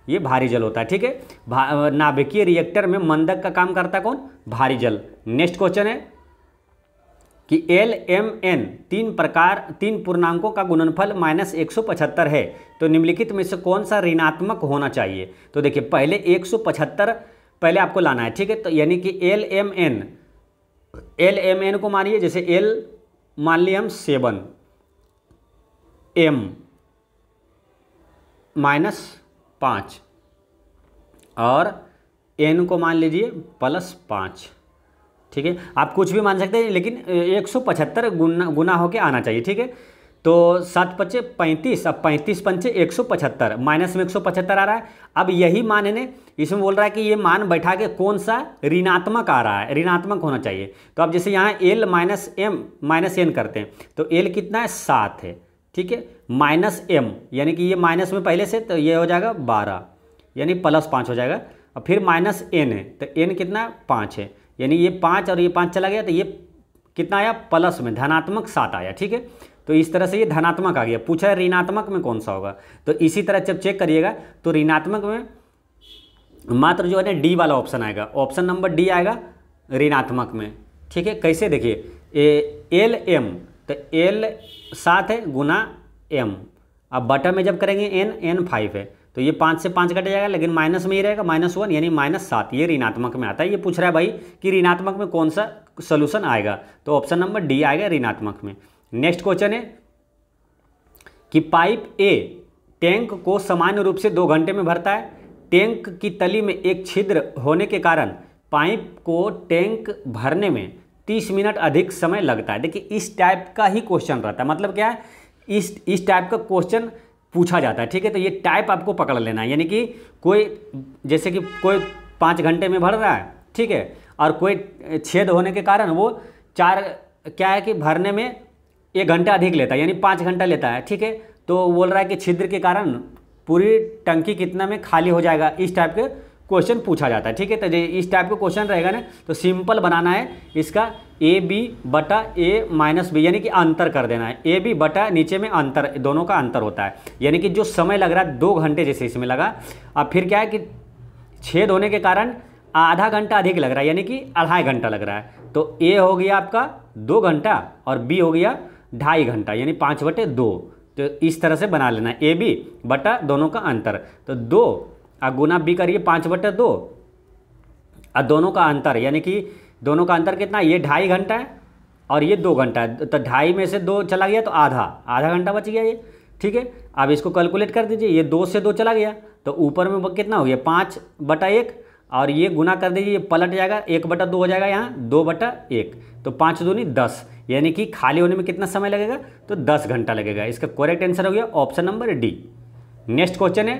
ये भारी जल होता है। ठीक है, नाभिकीय रिएक्टर में मंदक का काम करता है कौन? भारी जल। नेक्स्ट क्वेश्चन है कि LMN 3 पूर्णांकों का गुणनफल -175 है, तो निम्नलिखित में से कौन सा ऋणात्मक होना चाहिए? तो देखिए पहले 175 पहले आपको लाना है। ठीक है, तो यानी कि LMN को मानिए, जैसे L मान लिए हम 7, M -5 और N को मान लीजिए +5। ठीक है, आप कुछ भी मान सकते हैं, लेकिन 175 गुना होके आना चाहिए। ठीक है, तो 7 5 35, अब 35 पंचे 175, माइनस में 175 आ रहा है। अब यही मान है ने इसमें बोल रहा है कि ये मान बैठा के कौन सा ऋणात्मक आ रहा है, ऋणात्मक होना चाहिए। तो अब जैसे यहाँ L - N करते हैं, तो L कितना है 7 है। ठीक है, -M यानी कि ये माइनस में पहले से, तो ये हो जाएगा 12, यानी +5 हो जाएगा। और फिर -N है, तो N कितना 5 है, यानी ये 5 और ये 5 चला गया, तो ये कितना आया प्लस में, धनात्मक 7 आया। ठीक है, तो इस तरह से ये धनात्मक आ गया। पूछा है ऋणात्मक में कौन सा होगा, तो इसी तरह जब चेक करिएगा तो ऋणात्मक में मात्र जो है ना D वाला ऑप्शन आएगा, ऑप्शन नंबर D आएगा ऋणात्मक में। ठीक है, कैसे देखिए LM, तो L 7 है गुना M, अब बटा में जब करेंगे N 5 है, तो ये 5 से 5 कट जाएगा, लेकिन माइनस में ही रहेगा -1, यानी -7, ये ऋणात्मक में आता है। ये पूछ रहा है भाई कि ऋणात्मक में कौन सा सोल्यूशन आएगा, तो ऑप्शन नंबर D आएगा ऋणात्मक में। नेक्स्ट क्वेश्चन है कि पाइप A टैंक को सामान्य रूप से 2 घंटे में भरता है। टैंक की तली में एक छिद्र होने के कारण पाइप को टैंक भरने में 30 मिनट अधिक समय लगता है। देखिए इस टाइप का ही क्वेश्चन रहता है, मतलब क्या है, इस टाइप का क्वेश्चन पूछा जाता है। ठीक है, तो ये टाइप आपको पकड़ लेना है, यानी कि कोई जैसे कि कोई 5 घंटे में भर रहा है, ठीक है, और कोई छेद होने के कारण वो 4 क्या है कि भरने में 1 घंटा अधिक लेता है, यानी 5 घंटा लेता है। ठीक है, तो बोल रहा है कि छिद्र के कारण पूरी टंकी कितना में खाली हो जाएगा, इस टाइप के क्वेश्चन पूछा जाता है, ठीक है। तो इस टाइप का क्वेश्चन रहेगा ना, तो सिंपल बनाना है इसका ए बी बटा ए माइनस बी, यानी कि अंतर कर देना है। ए बी बटा नीचे में अंतर, दोनों का अंतर होता है, यानी कि जो समय लग रहा है 2 घंटे जैसे इसमें लगा, अब फिर क्या है कि छेद होने के कारण आधा घंटा अधिक लग रहा है, यानी कि 2.5 घंटा लग रहा है। तो ए हो गया आपका 2 घंटा और बी हो गया 2.5 घंटा, यानी 5/2। तो इस तरह से बना लेना है, ए बी बटा दोनों का अंतर। तो 2 और गुना बी करिए 5/2 और दोनों का अंतर, यानी कि दोनों का अंतर कितना, ये 2.5 घंटा है और ये 2 घंटा है। तो 2.5 में से 2 चला गया तो आधा घंटा बच गया ये, ठीक है। अब इसको कैलकुलेट कर दीजिए, ये 2 से 2 चला गया तो ऊपर में कितना हो गया 5/1 और ये गुना कर दीजिए, ये पलट जाएगा 1/2 हो जाएगा, यहाँ 2/1 तो 5 दूनी 10, यानी कि खाली होने में कितना समय लगेगा, तो 10 घंटा लगेगा। इसका करेक्ट आंसर हो गया option number D. Next question है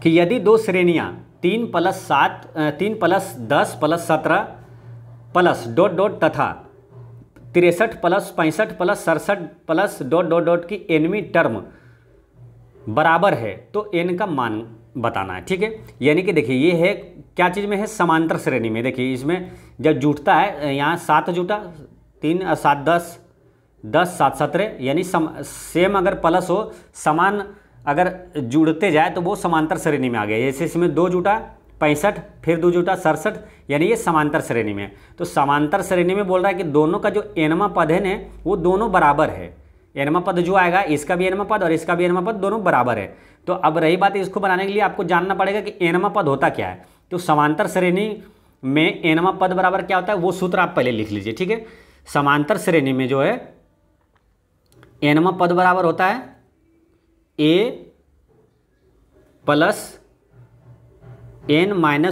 कि यदि 2 श्रेणियां 3 + 10 + 17 प्लस ... तथा 63 + 65 + 67 + ... की nवीं टर्म बराबर है तो n का मान बताना है, ठीक है। यानी कि देखिए ये है क्या चीज़ में है, समांतर श्रेणी में। देखिए इसमें जब जुटता है, यहाँ 7 जुटा, 3 और 7 10, 10 7 17, यानी सेम अगर प्लस हो, समान अगर जुड़ते जाए तो वो समांतर श्रेणी में आ गया। जैसे इसमें 2 जुटा 65, फिर 2 जुटा 67, यानी ये समांतर श्रेणी में। तो समांतर श्रेणी में बोल रहा है कि दोनों का जो nवां पद है ना, वो दोनों बराबर है। nवां पद जो आएगा, इसका भी nवां पद और इसका भी nवां पद दोनों बराबर है। तो अब रही बात, इसको बनाने के लिए आपको जानना पड़ेगा कि nवां पद होता क्या है। तो समांतर श्रेणी में nवां पद बराबर क्या होता है, वो सूत्र आप पहले लिख लीजिए, ठीक है। समांतर श्रेणी में जो है nवां पद बराबर होता है a + n-1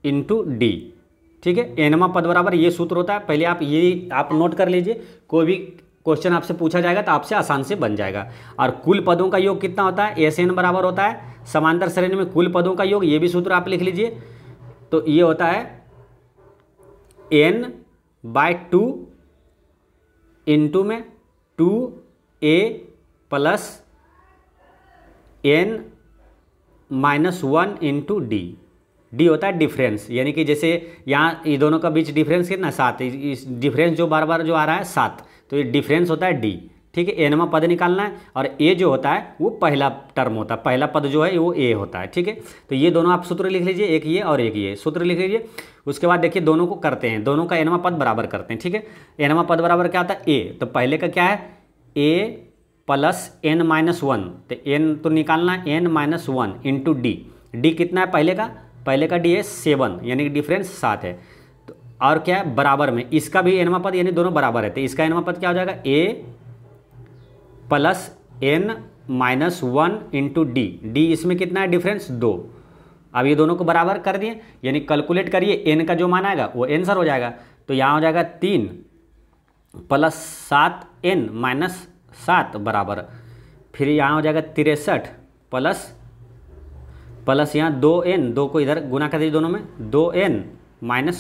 × d, ठीक है। nवां पद बराबर ये सूत्र होता है, पहले आप नोट कर लीजिए। कोई भी क्वेश्चन आपसे पूछा जाएगा तो आपसे आसान से बन जाएगा। और कुल पदों का योग कितना होता है, SN बराबर होता है समांतर श्रेणी में कुल पदों का योग, ये भी सूत्र आप लिख लीजिए। तो ये होता है n/2 इंटू में 2a + n-1 × d होता है डिफरेंस, यानी कि जैसे यहाँ ये दोनों का बीच डिफरेंस कितना 7, इस डिफरेंस जो बार बार जो आ रहा है 7, तो ये डिफरेंस होता है d, ठीक है। nवां पद निकालना है और a जो होता है वो पहला टर्म होता है, पहला पद जो है वो a होता है, ठीक है। तो ये दोनों आप सूत्र लिख लीजिए, एक ये और एक ये सूत्र लिख लीजिए। उसके बाद देखिए दोनों को करते हैं, दोनों का nवां पद बराबर करते हैं, ठीक है। nवां पद बराबर क्या होता है a, तो पहले का क्या है a + n-1, तो n तो निकालना है n-1 × d। d कितना है पहले का d है 7, यानी कि डिफरेंस 7 है। तो और क्या है बराबर में, इसका भी nवां पद, यानी दोनों बराबर है, तो इसका nवां पद क्या हो जाएगा a + n-1 × d। d इसमें कितना है डिफरेंस 2। अब ये दोनों को बराबर कर दिए, यानी कैलकुलेट करिए, n का जो मान आएगा वो आंसर हो जाएगा। तो यहाँ हो जाएगा 3 + 7n - 7 बराबर, फिर यहाँ हो जाएगा 63 प्लस यहाँ 2n, 2 को इधर गुना कर दीजिए दोनों में, 2n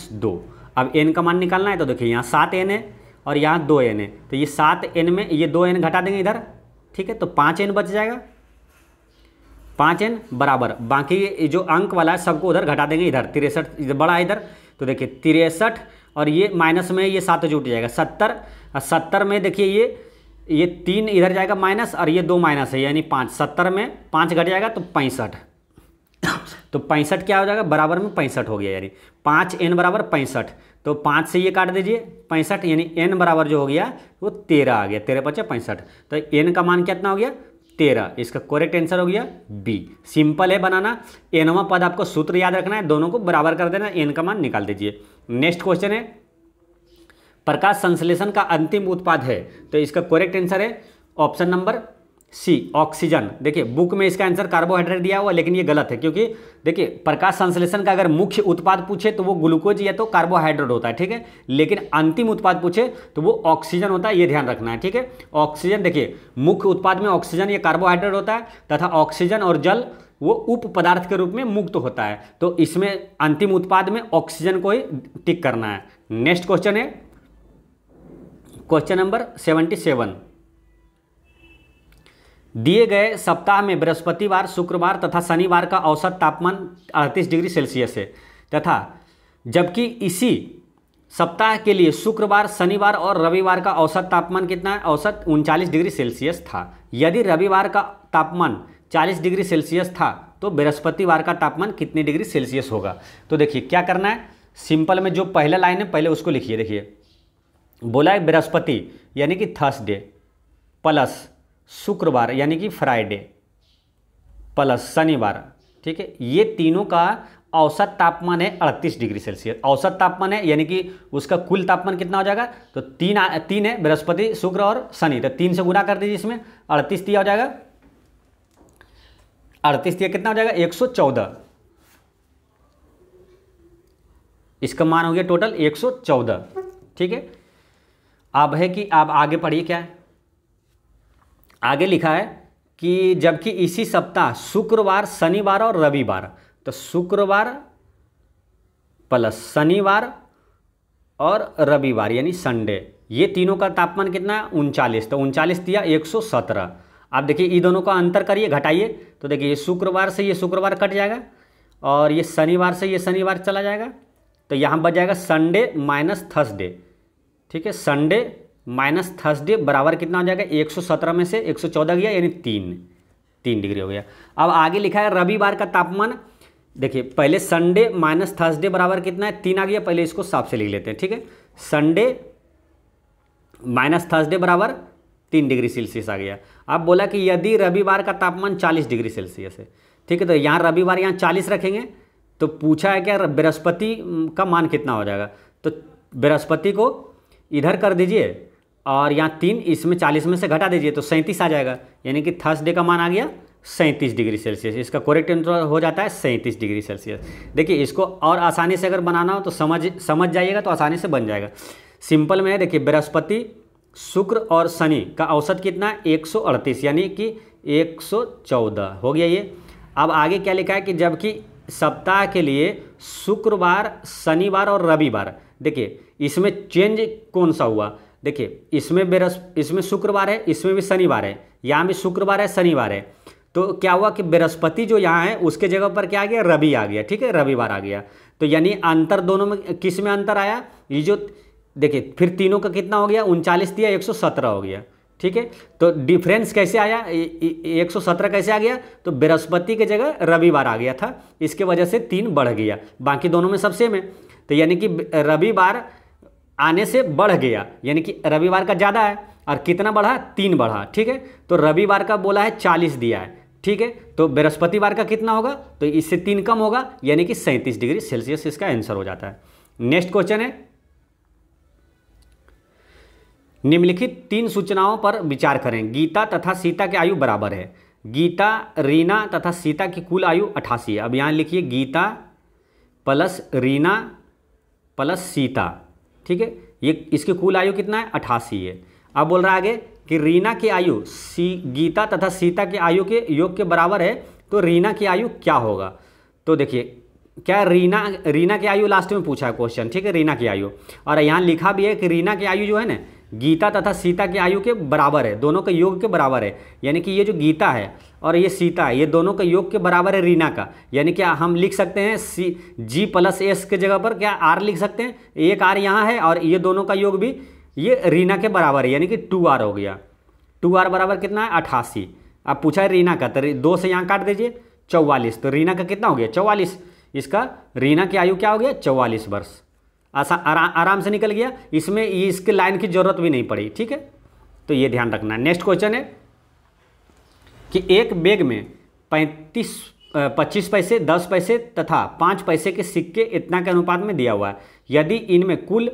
- 2। अब n का मान निकालना है, तो देखिए यहाँ 7n है और यहाँ 2n है, तो ये 7n में ये 2n घटा देंगे इधर, ठीक है। तो 5n बच जाएगा, 5n बराबर, बाकी जो अंक वाला है सबको उधर घटा देंगे, इधर 63 इधर बड़ा है इधर, तो देखिए 63 और ये माइनस में ये 7 जुट जाएगा 70, और 70 में देखिए ये 3 इधर जाएगा माइनस और ये 2 माइनस है, यानी 5, 70 में 5 घट जाएगा तो 65, तो 65 क्या हो जाएगा बराबर में 65 हो गया, यानी 5n बराबर 65। तो 5 से ये काट दीजिए 65, यानी n बराबर जो हो गया वो 13 आ गया, 13 × 5 = 65। तो n का मान कितना हो गया 13, इसका करेक्ट आंसर हो गया बी। सिंपल है बनाना, nवां पद आपको सूत्र याद रखना है, दोनों को बराबर कर देना, n का मान निकाल दीजिए। नेक्स्ट क्वेश्चन है प्रकाश संश्लेषण का अंतिम उत्पाद है, तो इसका करेक्ट आंसर है ऑप्शन नंबर सी ऑक्सीजन। देखिए बुक में इसका आंसर कार्बोहाइड्रेट दिया हुआ, लेकिन ये गलत है, क्योंकि देखिए प्रकाश संश्लेषण का अगर मुख्य उत्पाद पूछे तो वो ग्लूकोज या तो कार्बोहाइड्रेट होता है, ठीक है। लेकिन अंतिम उत्पाद पूछे तो वो ऑक्सीजन होता है, ये ध्यान रखना है, ठीक है। ऑक्सीजन देखिए मुख्य उत्पाद में ऑक्सीजन या कार्बोहाइड्रेट होता है, तथा ऑक्सीजन और जल वो उप पदार्थ के रूप में मुक्त होता है। तो इसमें अंतिम उत्पाद में ऑक्सीजन को ही टिक करना है। नेक्स्ट क्वेश्चन है क्वेश्चन नंबर 77। दिए गए सप्ताह में बृहस्पतिवार, शुक्रवार तथा शनिवार का औसत तापमान 38 डिग्री सेल्सियस है, तथा जबकि इसी सप्ताह के लिए शुक्रवार, शनिवार और रविवार का औसत तापमान कितना है? औसत 39 डिग्री सेल्सियस था। यदि रविवार का तापमान 40 डिग्री सेल्सियस था तो बृहस्पतिवार का तापमान कितने डिग्री सेल्सियस होगा? तो देखिए क्या करना है, सिंपल में जो पहला लाइन है पहले उसको लिखिए। देखिए बोला है बृहस्पति यानी कि थर्सडे प्लस शुक्रवार यानी कि फ्राइडे प्लस शनिवार, ठीक है, ये तीनों का औसत तापमान है 38 डिग्री सेल्सियस। औसत तापमान है यानी कि उसका कुल तापमान कितना हो जाएगा? तो तीन है, बृहस्पति, शुक्र और शनि, तो 3 से गुना कर दीजिए, इसमें 38 दिया हो जाएगा। 38 दिया कितना हो जाएगा? 114। इसका मान हो गया टोटल 114, ठीक है। अब है कि आप आगे पढ़िए क्या है, आगे लिखा है कि जबकि इसी सप्ताह शुक्रवार, शनिवार और रविवार, तो शुक्रवार प्लस शनिवार और रविवार यानी संडे, ये तीनों का तापमान कितना है? 39, तो 39 दिया 117। आप देखिए ये दोनों का अंतर करिए, घटाइए, तो देखिए ये शुक्रवार से ये शुक्रवार कट जाएगा और ये शनिवार से ये शनिवार चला जाएगा, तो यहाँ बच जाएगा संडे माइनस थर्सडे, ठीक है। संडे माइनस थर्सडे बराबर कितना हो जाएगा? 117 में से 114 गया यानी 3 डिग्री हो गया। अब आगे लिखा है रविवार का तापमान, देखिए पहले संडे माइनस थर्सडे बराबर कितना है? 3 आ गया, पहले इसको साफ से लिख लेते हैं, ठीक है। संडे माइनस थर्सडे बराबर 3 डिग्री सेल्सियस आ गया। अब बोला कि यदि रविवार का तापमान 40 डिग्री सेल्सियस है, ठीक है, तो यहाँ रविवार यहाँ 40 रखेंगे, तो पूछा है क्या बृहस्पति का मान कितना हो जाएगा? तो बृहस्पति को इधर कर दीजिए और यहाँ 3, इसमें 40 में से घटा दीजिए तो 37 आ जाएगा, यानी कि थर्सडे का मान आ गया 37 डिग्री सेल्सियस। इसका करेक्ट आंसर हो जाता है 37 डिग्री सेल्सियस। देखिए इसको और आसानी से अगर बनाना हो तो समझ जाइएगा तो आसानी से बन जाएगा। सिंपल में है, देखिए बृहस्पति, शुक्र और शनि का औसत कितना है? 138 यानी कि 114 हो गया ये। अब आगे क्या लिखा है कि जबकि सप्ताह के लिए शुक्रवार, शनिवार और रविवार, देखिए इसमें चेंज कौन सा हुआ? देखिए इसमें शुक्रवार है, इसमें भी शनिवार है, यहाँ भी शुक्रवार है, शनिवार है, तो क्या हुआ कि बृहस्पति जो यहाँ है उसके जगह पर क्या आ गया? रवि आ गया, ठीक है, रविवार आ गया। तो यानी अंतर दोनों में किस में अंतर आया? ये जो देखिए फिर तीनों का कितना हो गया? 39 दिया 117 हो गया, ठीक है। तो डिफरेंस कैसे आया? 117 कैसे आ गया? तो बृहस्पति के जगह रविवार आ गया था, इसके वजह से 3 बढ़ गया, बाकी दोनों में सब सेम है। तो यानी कि रविवार आने से बढ़ गया, यानी कि रविवार का ज़्यादा है, और कितना बढ़ा? 3 बढ़ा, ठीक है। तो रविवार का बोला है 40 दिया है, ठीक है, तो बृहस्पतिवार का कितना होगा? तो इससे 3 कम होगा, यानी कि 37 डिग्री सेल्सियस इसका आंसर हो जाता है। नेक्स्ट क्वेश्चन है, निम्नलिखित 3 सूचनाओं पर विचार करें। गीता तथा सीता की आयु बराबर है। गीता, रीना तथा सीता की कुल आयु 88 है। अब यहाँ लिखिए गीता प्लस रीना प्लस सीता, ठीक है, ये इसकी कुल आयु कितना है? 88 है। अब बोल रहा है आगे कि रीना की आयु गीता तथा सीता की आयु के योग के बराबर है, तो रीना की आयु क्या होगा? तो देखिए क्या रीना की आयु लास्ट में पूछा है क्वेश्चन, ठीक है, रीना की आयु, और यहाँ लिखा भी है कि रीना की आयु जो है ना गीता तथा सीता की आयु के बराबर है, दोनों के योग के बराबर है, यानी कि ये जो गीता है और ये सीता है, ये दोनों के योग के बराबर है रीना का, यानी कि हम लिख सकते हैं G प्लस S के जगह पर क्या R लिख सकते हैं, एक R यहाँ है और ये दोनों का योग भी ये रीना के बराबर है, यानी कि 2R हो गया। 2R बराबर कितना है? 88। अब पूछा है रीना का, तो 2 से यहाँ काट दीजिए 44, तो रीना का कितना हो गया? 44। इसका रीना की आयु क्या हो गया? 44 वर्ष। आराम से निकल गया, इसमें इसके लाइन की जरूरत भी नहीं पड़ी, ठीक है, तो ये ध्यान रखना। नेक्स्ट क्वेश्चन है कि एक बैग में 25 पैसे, 10 पैसे तथा 5 पैसे के सिक्के इतना के अनुपात में दिया हुआ है। यदि इनमें कुल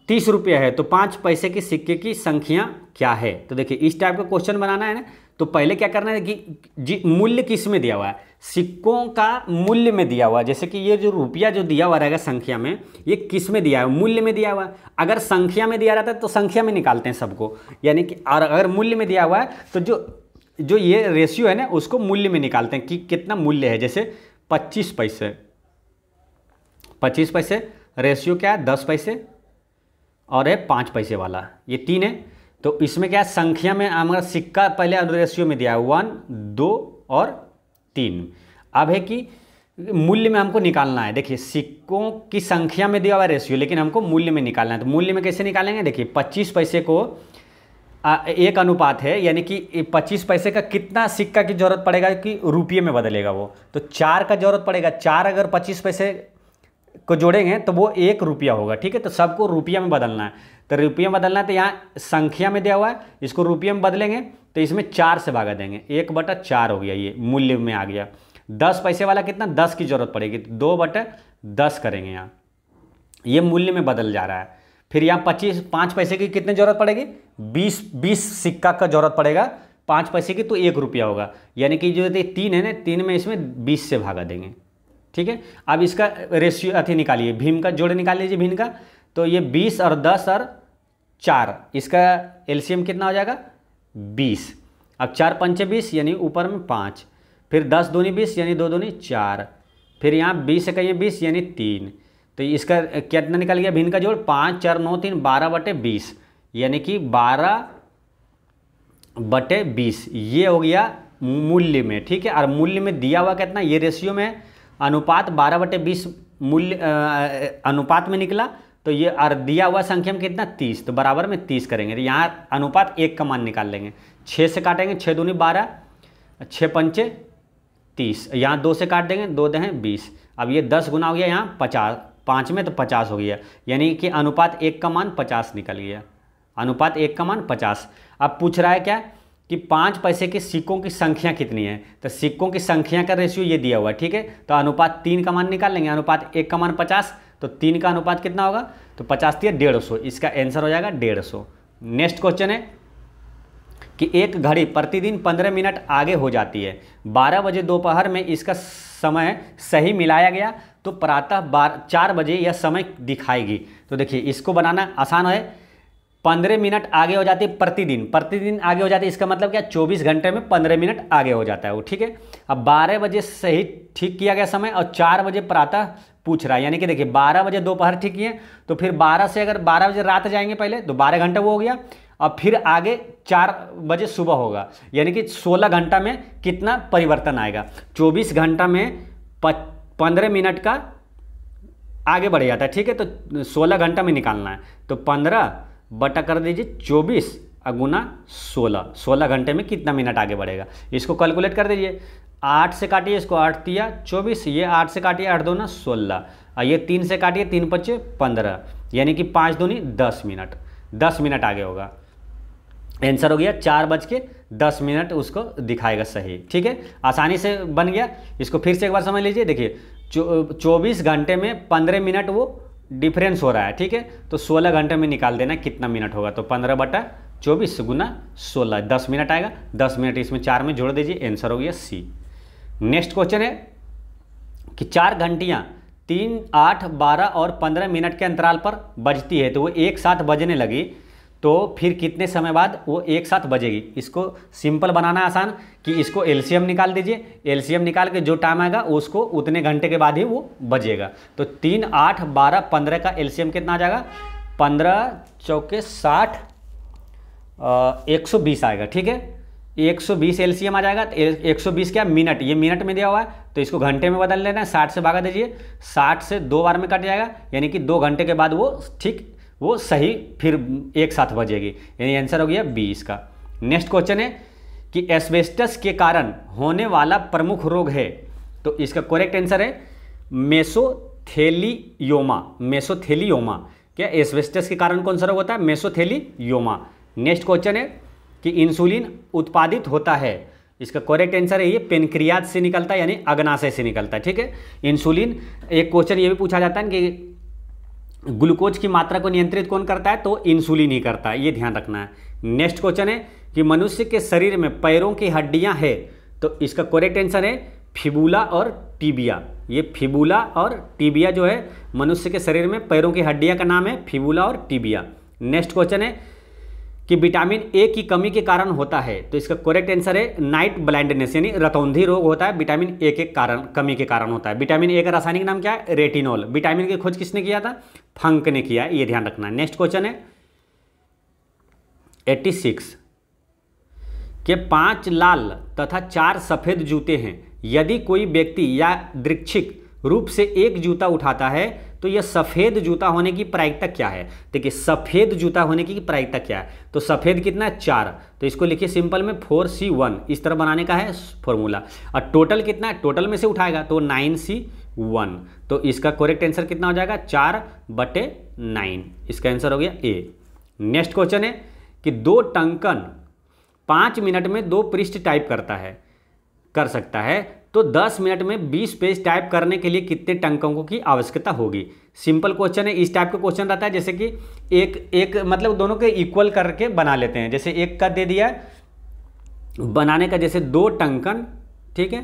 30 रुपये है तो 5 पैसे के सिक्के की संख्या क्या है? तो देखिए इस टाइप का क्वेश्चन बनाना है ना, तो पहले क्या करना है कि मूल्य किस में दिया हुआ है? सिक्कों का मूल्य में दिया हुआ है। जैसे कि ये जो रुपया जो दिया हुआ रहेगा संख्या में, ये किस में दिया है? मूल्य में दिया हुआ है। अगर संख्या में दिया रहता है तो संख्या में निकालते हैं सबको, यानी कि, और अगर मूल्य में दिया हुआ है तो जो ये रेशियो है ना उसको मूल्य में निकालते हैं कि कितना मूल्य है। जैसे 25 पैसे रेशियो क्या है? 10 पैसे और है 5 पैसे वाला, ये 3 है, तो इसमें क्या है, संख्या में हमारा सिक्का पहले रेशियो में दिया है 1, 2 और 3। अब है कि मूल्य में हमको निकालना है। देखिए सिक्कों की संख्या में दिया हुआ रेशियो, लेकिन हमको मूल्य में निकालना है। तो मूल्य में कैसे निकालेंगे, देखिए 25 पैसे को 1 अनुपात है, यानी कि 25 पैसे का कितना सिक्का की जरूरत पड़ेगा कि रुपये में बदलेगा वो, तो 4 का जरूरत पड़ेगा। 4 अगर 25 पैसे को जोड़ेंगे तो वो 1 रुपया होगा, ठीक है। तो सबको रुपया में बदलना है, तो रुपये में बदलना है। तो यहाँ संख्या में दिया हुआ है, इसको रुपये में बदलेंगे तो इसमें 4 से भागा देंगे, 1/4 हो गया, ये मूल्य में आ गया। 10 पैसे वाला कितना, 10 की जरूरत पड़ेगी, तो 2/10 करेंगे यहाँ, ये मूल्य में बदल जा रहा है। फिर यहाँ 5 पैसे की कितनी जरूरत पड़ेगी, 20 सिक्का का जरूरत पड़ेगा 5 पैसे की, तो 1 रुपया होगा। यानी कि जो 3 है ना, 3 में इसमें 20 से भागा देंगे, ठीक है। अब इसका रेशियो अथी निकालिए, भीम का जोड़ निकाल लीजिए भीम का। तो ये 20 और 10 और 4, इसका एलसीएम कितना हो जाएगा 20। अब 4 पंचे 20 यानी ऊपर में 5, फिर 10 दूनी 20 यानी 2 दूनी 4, फिर यहाँ 20 से कहिए 20 यानी 3। तो इसका कितना निकल गया भीम का जोड़, 5 4 9 3 12/20, यानी कि 12/20 ये हो गया मूल्य में, ठीक है। और मूल्य में दिया हुआ कितना, ये रेशियो में अनुपात 12/20 मूल्य अनुपात में निकला। तो ये और दिया हुआ संख्या में कितना 30, तो बराबर में 30 करेंगे। तो यहाँ अनुपात 1 का मान निकाल लेंगे, 6 से काटेंगे, 6 दूनी 12, 6 पंचे 30, यहाँ 2 से काट देंगे, 2 दें 20। अब ये 10 गुना हो गया यहाँ 50, 5 में तो 50 हो गया, यानी कि अनुपात 1 का मान 50 निकल गया, अनुपात 1 का मान 50। अब पूछ रहा है क्या कि 5 पैसे के सिक्कों की संख्या कितनी है, तो सिक्कों की संख्या का रेशियो ये दिया हुआ है, ठीक है। तो अनुपात 3 का मान निकाल लेंगे, अनुपात 1 का मान 50, तो 3 का अनुपात कितना होगा, तो 50 दिया 150, इसका आंसर हो जाएगा 150। नेक्स्ट क्वेश्चन है कि एक घड़ी प्रतिदिन 15 मिनट आगे हो जाती है, 12 बजे दोपहर में इसका समय सही मिलाया गया तो प्रातः 4 बजे यह समय दिखाएगी। तो देखिए इसको बनाना आसान है, 15 मिनट आगे हो जाती है प्रतिदिन आगे हो जाती है, इसका मतलब क्या 24 घंटे में 15 मिनट आगे हो जाता है वो, ठीक है। अब 12 बजे सही ठीक किया गया समय और 4 बजे प्रातः पूछ रहा है, यानी कि देखिए 12 बजे दोपहर ठीक किए, तो फिर 12 से अगर 12 बजे रात जाएंगे पहले तो 12 घंटा वो हो गया, और फिर आगे 4 बजे सुबह होगा, यानी कि 16 घंटा में कितना परिवर्तन आएगा। 24 घंटा में 15 मिनट का आगे बढ़ जाता है, ठीक है। तो 16 घंटा में निकालना है, तो 15 बटा कर दीजिए 24 गुना 16 घंटे में कितना मिनट आगे बढ़ेगा, इसको कैलकुलेट कर दीजिए। 8 से काटिए इसको, 8 तिया 24, ये 8 से काटिए 8 दूना 16, और ये 3 से काटिए 3 पच्चे 15, यानी कि 5 दूनी 10 मिनट, 10 मिनट आगे होगा। आंसर हो गया 4:10 उसको दिखाएगा सही, ठीक है। आसानी से बन गया, इसको फिर से एक बार समझ लीजिए। देखिए 24 घंटे में 15 मिनट वो डिफरेंस हो रहा है, ठीक है। तो 16 घंटे में निकाल देना कितना मिनट होगा, तो 15/24 गुना 16, 10 मिनट आएगा। 10 मिनट इसमें 4 में जोड़ दीजिए, आंसर हो गया सी। नेक्स्ट क्वेश्चन है कि 4 घंटियाँ 3, 8, 12 और 15 मिनट के अंतराल पर बजती है, तो वो एक साथ बजने लगी, तो फिर कितने समय बाद वो एक साथ बजेगी। इसको सिंपल बनाना आसान कि इसको एलसीएम निकाल दीजिए, एलसीएम निकाल के जो टाइम आएगा उसको उतने घंटे के बाद ही वो बजेगा। तो 3, 8, 12, 15 का एलसीएम कितना आ जाएगा, 15 चौके 60, 120 आएगा, ठीक है। 120 एलसीएम आ जाएगा। तो 120 क्या मिनट, ये मिनट में दिया हुआ है, तो इसको घंटे में बदल लेना है, 60 से भागा दीजिए, 60 से 2 बार में कट जाएगा, यानी कि 2 घंटे के बाद वो ठीक वो सही फिर एक साथ बजेगी, यानी आंसर हो गया 20 का। नेक्स्ट क्वेश्चन है कि एस्बेस्टस के कारण होने वाला प्रमुख रोग है, तो इसका करेक्ट आंसर है मेसोथेलियोमा। मेसोथेलियोमा क्या एस्बेस्टस के कारण कौन सा रोग होता है, मेसोथेलियोमा। नेक्स्ट क्वेश्चन है कि इंसुलिन उत्पादित होता है, इसका करेक्ट आंसर है ये पेनक्रियाज से निकलता है, यानी अग्नाशय से निकलता है, ठीक है। इंसुलिन, एक क्वेश्चन ये भी पूछा जाता है कि ग्लूकोज की मात्रा को नियंत्रित कौन करता है, तो इंसुलिन ही करता है, ये ध्यान रखना है। नेक्स्ट क्वेश्चन है कि मनुष्य के शरीर में पैरों की हड्डियां है, तो इसका करेक्ट आंसर है फिबुला और टिबिया। ये फिबुला और टिबिया जो है मनुष्य के शरीर में पैरों की हड्डियां का नाम है फिबुला और टिबिया। नेक्स्ट क्वेश्चन है कि विटामिन ए की कमी के कारण होता है, तो इसका करेक्ट आंसर है नाइट ब्लाइंडनेस, यानी रतौंधी रोग होता है विटामिन ए के कारण, कमी के कारण होता है। विटामिन ए का रासायनिक नाम क्या है, रेटिनॉल। विटामिन की खोज किसने किया था, फंक ने किया, ये ध्यान रखना है। नेक्स्ट क्वेश्चन है 86 के 5 लाल तथा 4 सफ़ेद जूते हैं। यदि कोई व्यक्ति यादृच्छिक रूप से एक जूता उठाता है तो यह सफ़ेद जूता होने की प्रायिकता क्या है। देखिए सफ़ेद जूता होने की प्रायिकता क्या है, तो सफ़ेद कितना है 4, तो इसको लिखिए सिंपल में 4C1, इस तरह बनाने का है फॉर्मूला। और टोटल कितना है, टोटल में से उठाएगा तो 9C1, तो इसका करेक्ट आंसर कितना हो जाएगा 4/9, इसका आंसर हो गया ए। नेक्स्ट क्वेश्चन है कि 2 टंकन 5 मिनट में 2 पृष्ठ टाइप कर सकता है, तो 10 मिनट में 20 पेज टाइप करने के लिए कितने टंकों की आवश्यकता होगी। सिंपल क्वेश्चन है, इस टाइप का क्वेश्चन रहता है जैसे कि एक मतलब दोनों के इक्वल करके बना लेते हैं। जैसे एक का दे दिया बनाने का, जैसे 2 टंकन, ठीक है,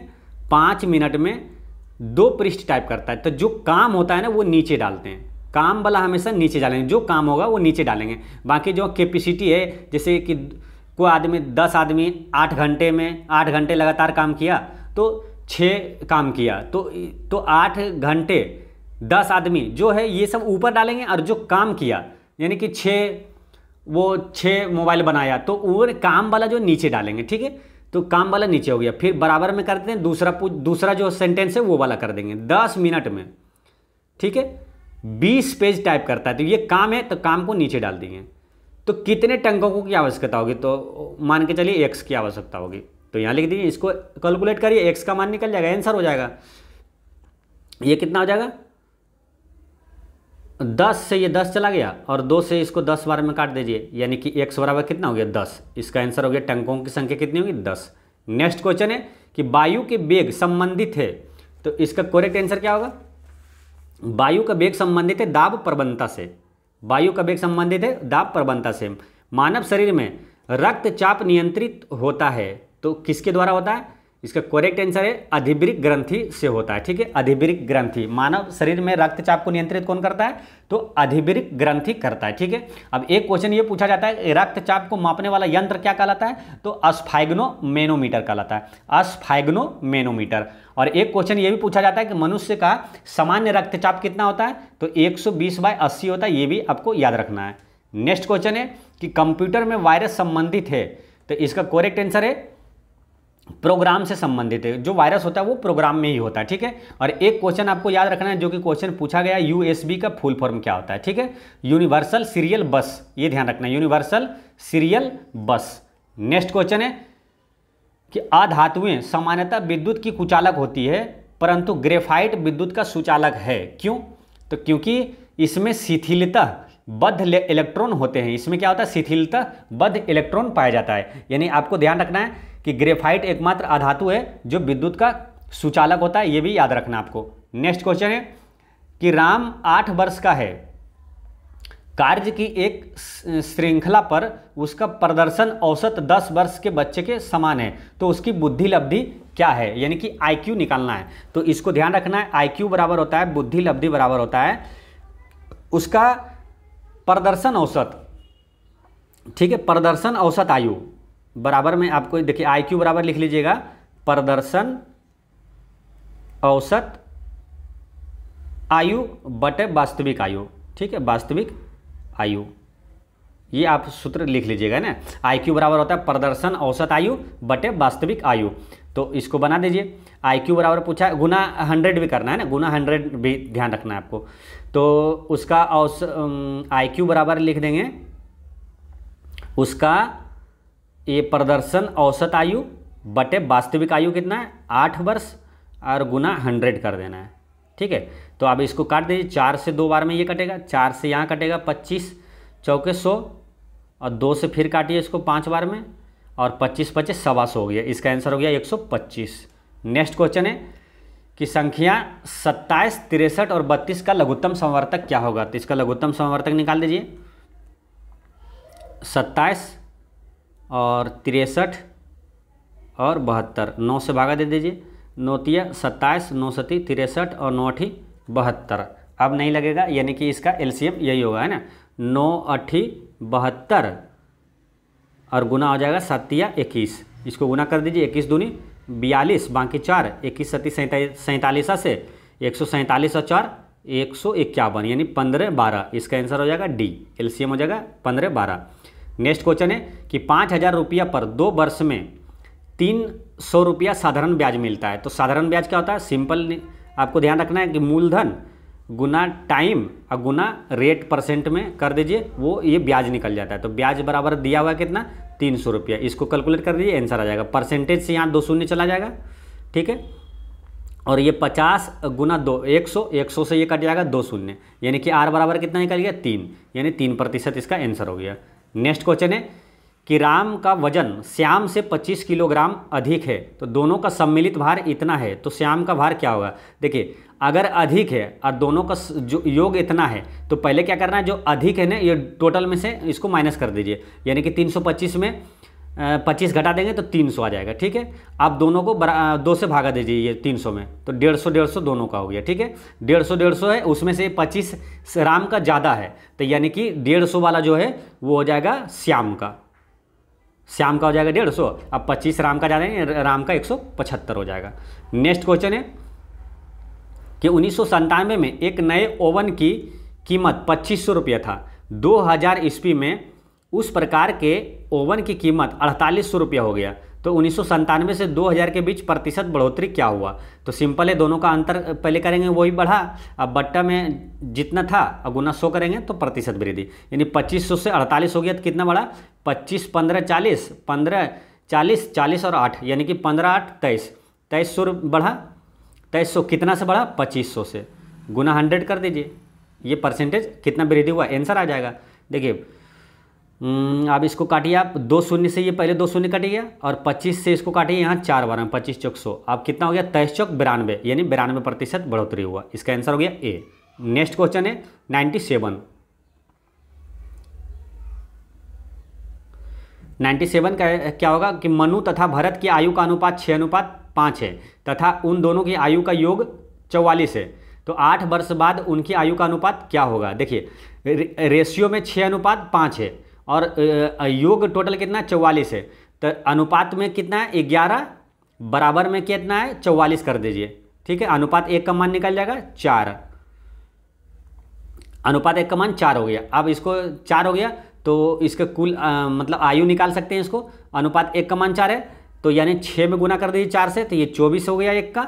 5 मिनट में 2 पृष्ठ टाइप करता है, तो जो काम होता है ना वो नीचे डालते हैं, काम वाला हमेशा नीचे डालेंगे, जो काम होगा वो नीचे डालेंगे। बाकी जो कैपेसिटी है, जैसे कि कोई आदमी 10 आदमी 8 घंटे में 8 घंटे लगातार काम किया तो 6 काम किया, तो 8 घंटे 10 आदमी जो है ये सब ऊपर डालेंगे, और जो काम किया यानी कि 6 मोबाइल बनाया तो वो काम वाला जो नीचे डालेंगे, ठीक है, तो काम वाला नीचे हो गया। फिर बराबर में कर देते हैं, दूसरा जो सेंटेंस है वो वाला कर देंगे 10 मिनट में, ठीक है, 20 पेज टाइप करता है, तो ये काम है तो काम को नीचे डाल देंगे। तो कितने टंकों की आवश्यकता होगी, तो मान के चलिए x की आवश्यकता होगी, तो यहाँ लिख दीजिए, इसको कैलकुलेट करिए, x का मान निकल जाएगा, आंसर हो जाएगा। ये कितना हो जाएगा 10 से ये 10 चला गया, और 2 से इसको 10 बार में काट दीजिए, यानी कि x बराबर कितना हो गया 10, इसका आंसर हो गया टंकों की संख्या कितनी होगी 10। नेक्स्ट क्वेश्चन है कि वायु के वेग संबंधित है, तो इसका करेक्ट आंसर क्या होगा, वायु का वेग संबंधित है दाब प्रवणता से, वायु का वेग संबंधित है दाब प्रवणता से। मानव शरीर में रक्तचाप नियंत्रित होता है, तो किसके द्वारा होता है, इसका करेक्ट आंसर है अधिवृक्क ग्रंथि से होता है, ठीक है, अधिवृक्क ग्रंथि। मानव शरीर में रक्तचाप को नियंत्रित कौन करता है, तो अधिवृक्क ग्रंथि करता है, ठीक है। अब एक क्वेश्चन ये पूछा जाता है रक्तचाप को मापने वाला यंत्र क्या कहलाता है, तो स्फैग्नोमेनोमीटर कहलाता है, स्फैग्नोमेनोमीटर। और एक क्वेश्चन ये भी पूछा जाता है कि मनुष्य का सामान्य रक्तचाप कितना होता है, तो 120/80 होता है, ये भी आपको याद रखना है। नेक्स्ट क्वेश्चन है कि कंप्यूटर में वायरस संबंधित है, तो इसका करेक्ट आंसर है प्रोग्राम से संबंधित है, जो वायरस होता है वो प्रोग्राम में ही होता है, ठीक है। और एक क्वेश्चन आपको याद रखना है जो कि क्वेश्चन पूछा गया, यूएसबी का फुल फॉर्म क्या होता है, ठीक है, यूनिवर्सल सीरियल बस, ये ध्यान रखना है, यूनिवर्सल सीरियल बस। नेक्स्ट क्वेश्चन है कि अधातुएं सामान्यतः विद्युत की कुचालक होती है, परंतु ग्रेफाइट विद्युत का सुचालक है, क्यों, तो क्योंकि इसमें शिथिलता बद्ध इलेक्ट्रॉन होते हैं, इसमें क्या होता है शिथिलता बद्ध इलेक्ट्रॉन पाया जाता है। यानी आपको ध्यान रखना है कि ग्रेफाइट एकमात्र अधातु है जो विद्युत का सुचालक होता है, ये भी याद रखना आपको। नेक्स्ट क्वेश्चन है कि राम 8 वर्ष का है, कार्य की एक श्रृंखला पर उसका प्रदर्शन औसत 10 वर्ष के बच्चे के समान है, तो उसकी बुद्धि लब्धि क्या है, यानी कि IQ निकालना है। तो इसको ध्यान रखना है, IQ बराबर होता है बुद्धि लब्धि बराबर होता है उसका प्रदर्शन औसत, ठीक है, प्रदर्शन औसत आयु बराबर में आपको देखिए IQ बराबर लिख लीजिएगा प्रदर्शन औसत आयु बटे वास्तविक आयु, ठीक है, वास्तविक आयु, ये आप सूत्र लिख लीजिएगा ना, IQ बराबर होता है प्रदर्शन औसत आयु बटे वास्तविक आयु। तो इसको बना दीजिए, IQ बराबर पूछा है, गुना 100 भी करना है ना, गुना 100 भी ध्यान रखना है आपको। तो उसका IQ बराबर लिख देंगे उसका ये प्रदर्शन औसत आयु बटे वास्तविक आयु कितना है 8 वर्ष, और गुना 100 कर देना है, ठीक है। तो आप इसको काट दीजिए, 4 से 2 बार में ये कटेगा, 4 से यहाँ कटेगा 25 चौके 100, और 2 से फिर काटिए इसको 5 बार में, और 25 25 125 हो गया, इसका आंसर हो गया 125। नेक्स्ट क्वेश्चन है कि संख्या 27, 63 और 32 का लघुत्तम समवर्तक क्या होगा, तो इसका लघुत्तम समवर्तक निकाल दीजिए। 27 और 63 और 72, 9 से भागा दे दीजिए, 9 तिया 27, 9 सती 63 और 9 अठी 72, अब नहीं लगेगा, यानी कि इसका LCM यही होगा, है ना, 9 अठी 72 और गुना हो जाएगा 7 तिया 21, इसको गुना कर दीजिए, 21 दूनी 42, बाकी 4, 21 सती 47 से 147 और 4 151, यानी 15 12, इसका आंसर हो जाएगा D, LCM हो जाएगा 15 12। नेक्स्ट क्वेश्चन है कि 5,000 रुपया पर 2 वर्ष में 300 रुपया साधारण ब्याज मिलता है। तो साधारण ब्याज क्या होता है? सिंपल आपको ध्यान रखना है कि मूलधन गुना टाइम और गुना रेट परसेंट में कर दीजिए, वो ये ब्याज निकल जाता है। तो ब्याज बराबर दिया हुआ है कितना? 300 रुपया। इसको कैलकुलेट कर दीजिए, आंसर आ जाएगा। परसेंटेज से यहाँ 2 शून्य चला जाएगा, ठीक है। और ये 50 गुना 2 100 से ये कट जाएगा 2 शून्य, यानी कि आर बराबर कितना निकल गया? 3, यानी 3% इसका आंसर हो गया। नेक्स्ट क्वेश्चन है कि राम का वजन श्याम से 25 किलोग्राम अधिक है, तो दोनों का सम्मिलित भार इतना है, तो श्याम का भार क्या होगा? देखिए अगर अधिक है और दोनों का जो योग इतना है, तो पहले क्या करना है, जो अधिक है ना ये टोटल में से इसको माइनस कर दीजिए, यानी कि 325 में 25 घटा देंगे तो 300 आ जाएगा, ठीक है। आप दोनों को 2 से भागा दीजिए ये 300 में, तो 150 दोनों का हो गया, ठीक है। 150 है, उसमें से 25 राम का ज़्यादा है, तो यानी कि 150 वाला जो है वो हो जाएगा श्याम का हो जाएगा 150। अब 25 राम का ज़्यादा है, राम का 175 हो जाएगा। नेक्स्ट क्वेश्चन है कि 1997 में एक नए ओवन की कीमत 2500 रुपया था। 2000 ईस्वी में उस प्रकार के ओवन की कीमत 4800 रुपया हो गया। तो 1997 से 2000 के बीच प्रतिशत बढ़ोतरी क्या हुआ? तो सिंपल है, दोनों का अंतर पहले करेंगे वही बढ़ा, अब बट्टा में जितना था अब गुना 100 करेंगे तो प्रतिशत वृद्धि, यानी 2500 से 48 हो गया तो कितना बढ़ा? 25 15 40, 15 40 40 और 8, यानी कि 15 8 23, 2300 बढ़ा। 2300 कितना से बढ़ा? 2500 से। गुना 100 कर दीजिए, ये परसेंटेज कितना वृद्धि हुआ, आंसर आ जाएगा। देखिए अब इसको काटिए आप, 2 शून्य से ये पहले 2 शून्य कट गया, और 25 से इसको काटिए, यहाँ 4 बार में 25 चौक 100, अब कितना हो गया? 23 चौक 92, यानी 92% बढ़ोतरी हुआ। इसका आंसर हो गया ए। नेक्स्ट क्वेश्चन है 97 का क्या होगा कि मनु तथा भरत की आयु का अनुपात 6:5 है तथा उन दोनों की आयु का योग 44 है, तो 8 वर्ष बाद उनकी आयु का अनुपात क्या होगा? देखिए रेशियो में 6:5 है और योग टोटल कितना? 44 है, तो अनुपात में कितना है? 11, बराबर में कितना है? 44 कर दीजिए, ठीक है। अनुपात 1 का मान निकल जाएगा 4, अनुपात 1 का मान 4 हो गया। अब इसको 4 हो गया तो इसका कुल मतलब आयु निकाल सकते हैं इसको। अनुपात 1 का मान 4 है, तो यानी 6 में गुना कर दीजिए 4 से, तो ये 24 हो गया 1 का,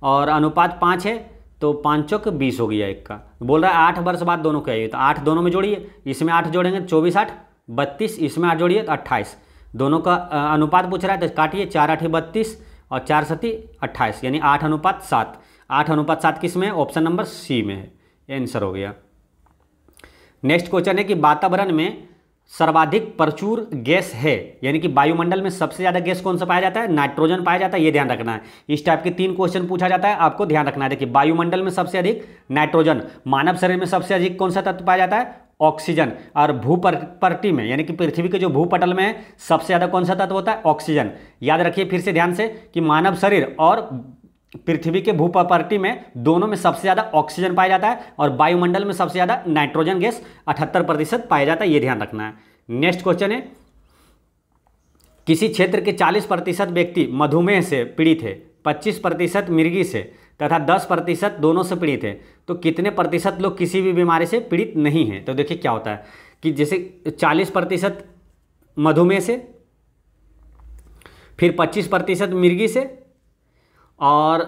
और अनुपात 5 है तो 5 चौक 20 हो गया 1 का। बोल रहा है 8 वर्ष बाद दोनों के आयु, तो 8 दोनों में जोड़िए, इसमें 8 जोड़ेंगे 24 8 32, इसमें 8 जोड़िए तो 28, दोनों का अनुपात पूछ रहा है तो काटिए, 4 8 32 और 4 7 28, यानी 8:7। 8:7 किस में है? ऑप्शन नंबर सी में है, ये आंसर हो गया। नेक्स्ट क्वेश्चन है कि वातावरण में सर्वाधिक प्रचुर गैस है, यानी कि वायुमंडल में सबसे ज़्यादा गैस कौन सा पाया जाता है? नाइट्रोजन पाया जाता है, ये ध्यान रखना है। इस टाइप के 3 क्वेश्चन पूछा जाता है, आपको ध्यान रखना है। देखिए वायुमंडल में सबसे अधिक नाइट्रोजन, मानव शरीर में सबसे अधिक कौन सा तत्व पाया जाता है? ऑक्सीजन, और भूपर्टी में यानी कि पृथ्वी के जो भूपटल में है सबसे ज़्यादा कौन सा तत्व होता है? ऑक्सीजन। याद रखिए फिर से ध्यान से कि मानव शरीर और पृथ्वी के भूपर्टी में दोनों में सबसे ज़्यादा ऑक्सीजन पाया जाता है, और वायुमंडल में सबसे ज़्यादा नाइट्रोजन गैस 78% पाया जाता है, ये ध्यान रखना है। नेक्स्ट क्वेश्चन है किसी क्षेत्र के 40% व्यक्ति मधुमेह से पीड़ित है, 25% मिर्गी से तथा 10% दोनों से पीड़ित है, तो कितने प्रतिशत लोग किसी भी बीमारी से पीड़ित नहीं हैं? तो देखिए क्या होता है कि जैसे 40% मधुमेह से, फिर 25% मिर्गी से, और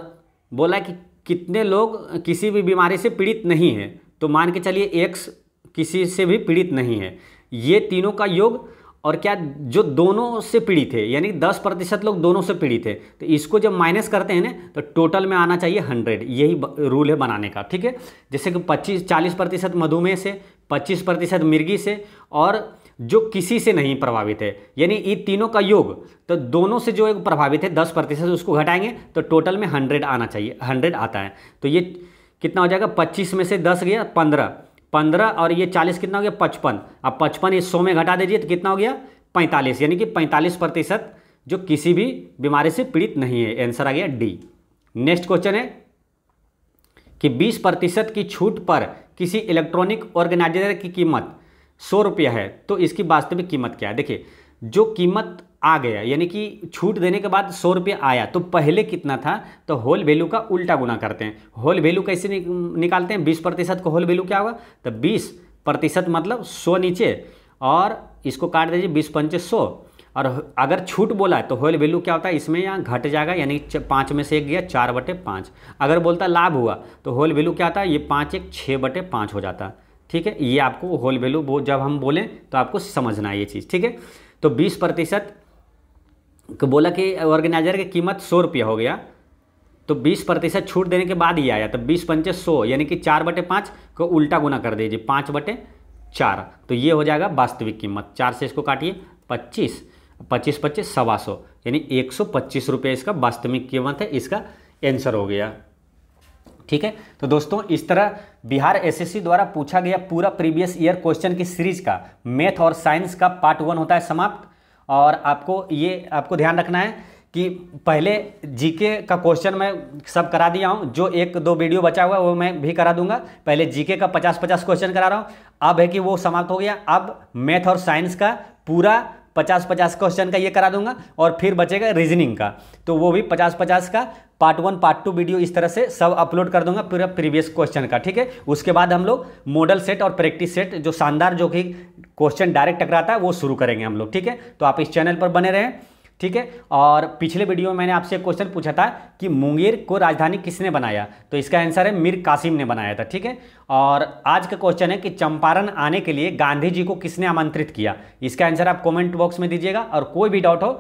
बोला कि कितने लोग किसी भी बीमारी से पीड़ित नहीं हैं, तो मान के चलिए एक्स किसी से भी पीड़ित नहीं है, ये तीनों का योग, और क्या जो दोनों से पीड़ित है यानी 10% लोग दोनों से पीड़ित है, तो इसको जब माइनस करते हैं ना तो टोटल में आना चाहिए 100, यही रूल है बनाने का, ठीक है। जैसे कि 40% मधुमेह से, 25% मिर्गी से, और जो किसी से नहीं प्रभावित है, यानी ये तीनों का योग, तो दोनों से जो एक प्रभावित है 10% उसको घटाएंगे तो टोटल में 100 आना चाहिए, 100 आता है। तो ये कितना हो जाएगा? 25 में से 10 गया 15 और ये 40 कितना हो गया? 55। अब 55 ये 100 में घटा दीजिए तो कितना हो गया? 45, यानी कि 45% जो किसी भी बीमारी से पीड़ित नहीं है, आंसर आ गया डी। नेक्स्ट क्वेश्चन है कि 20% की छूट पर किसी इलेक्ट्रॉनिक ऑर्गेनाइजर की कीमत 100 रुपया है, तो इसकी वास्तविक कीमत क्या है? देखिए जो कीमत आ गया यानी कि छूट देने के बाद 100 रुपया आया, तो पहले कितना था? तो होल वैल्यू का उल्टा गुना करते हैं। होल वैल्यू कैसे निकालते हैं? 20% का होल वैल्यू क्या होगा? तो 20% मतलब 100 नीचे और इसको काट दीजिए 20 पंचे 100, और अगर छूट बोला है तो होल वैल्यू क्या होता है इसमें यहाँ घट जाएगा, यानी 5 में से 1 गया 4/5। अगर बोलता लाभ हुआ तो होल वैल्यू क्या आता है, ये 5 1 6/5 हो जाता है। ठीक है, ये आपको होल वैल्यू जब हम बोलें तो आपको समझना है ये चीज़। ठीक है, तो 20% को बोला कि ऑर्गेनाइजर की कीमत 100 रुपया हो गया, तो 20% छूट देने के बाद ये आया, तो 20 पंचे 100 यानी कि 4/5 को उल्टा गुना कर दीजिए 5/4, तो ये हो जाएगा वास्तविक कीमत। 4 से इसको काटिए 25, 25 25 125, यानी 125 रुपये इसका वास्तविक कीमत है। इसका आंसर हो गया। ठीक है, तो दोस्तों इस तरह बिहार एसएससी द्वारा पूछा गया पूरा प्रीवियस ईयर क्वेश्चन की सीरीज का मैथ और साइंस का पार्ट 1 होता है समाप्त। और आपको ध्यान रखना है कि पहले जीके का क्वेश्चन मैं सब करा दिया हूँ, जो 1-2 वीडियो बचा हुआ है वो मैं भी करा दूंगा। पहले जीके का 50-50 क्वेश्चन करा रहा हूँ, अब है कि वो समाप्त हो गया। अब मैथ और साइंस का पूरा 50-50 क्वेश्चन का ये करा दूंगा, और फिर बचेगा रीजनिंग का, तो वो भी 50-50 का पार्ट 1 पार्ट 2 वीडियो इस तरह से सब अपलोड कर दूंगा पूरा प्रीवियस क्वेश्चन का। ठीक है, उसके बाद हम लोग मॉडल सेट और प्रैक्टिस सेट जो शानदार जो कि क्वेश्चन डायरेक्ट टकराता है वो शुरू करेंगे हम लोग। ठीक है, तो आप इस चैनल पर बने रहें। ठीक है, और पिछले वीडियो में मैंने आपसे एक क्वेश्चन पूछा था कि मुंगेर को राजधानी किसने बनाया, तो इसका आंसर है मीर कासिम ने बनाया था। ठीक है, और आज का क्वेश्चन है कि चंपारण आने के लिए गांधी जी को किसने आमंत्रित किया, इसका आंसर आप कमेंट बॉक्स में दीजिएगा, और कोई भी डाउट हो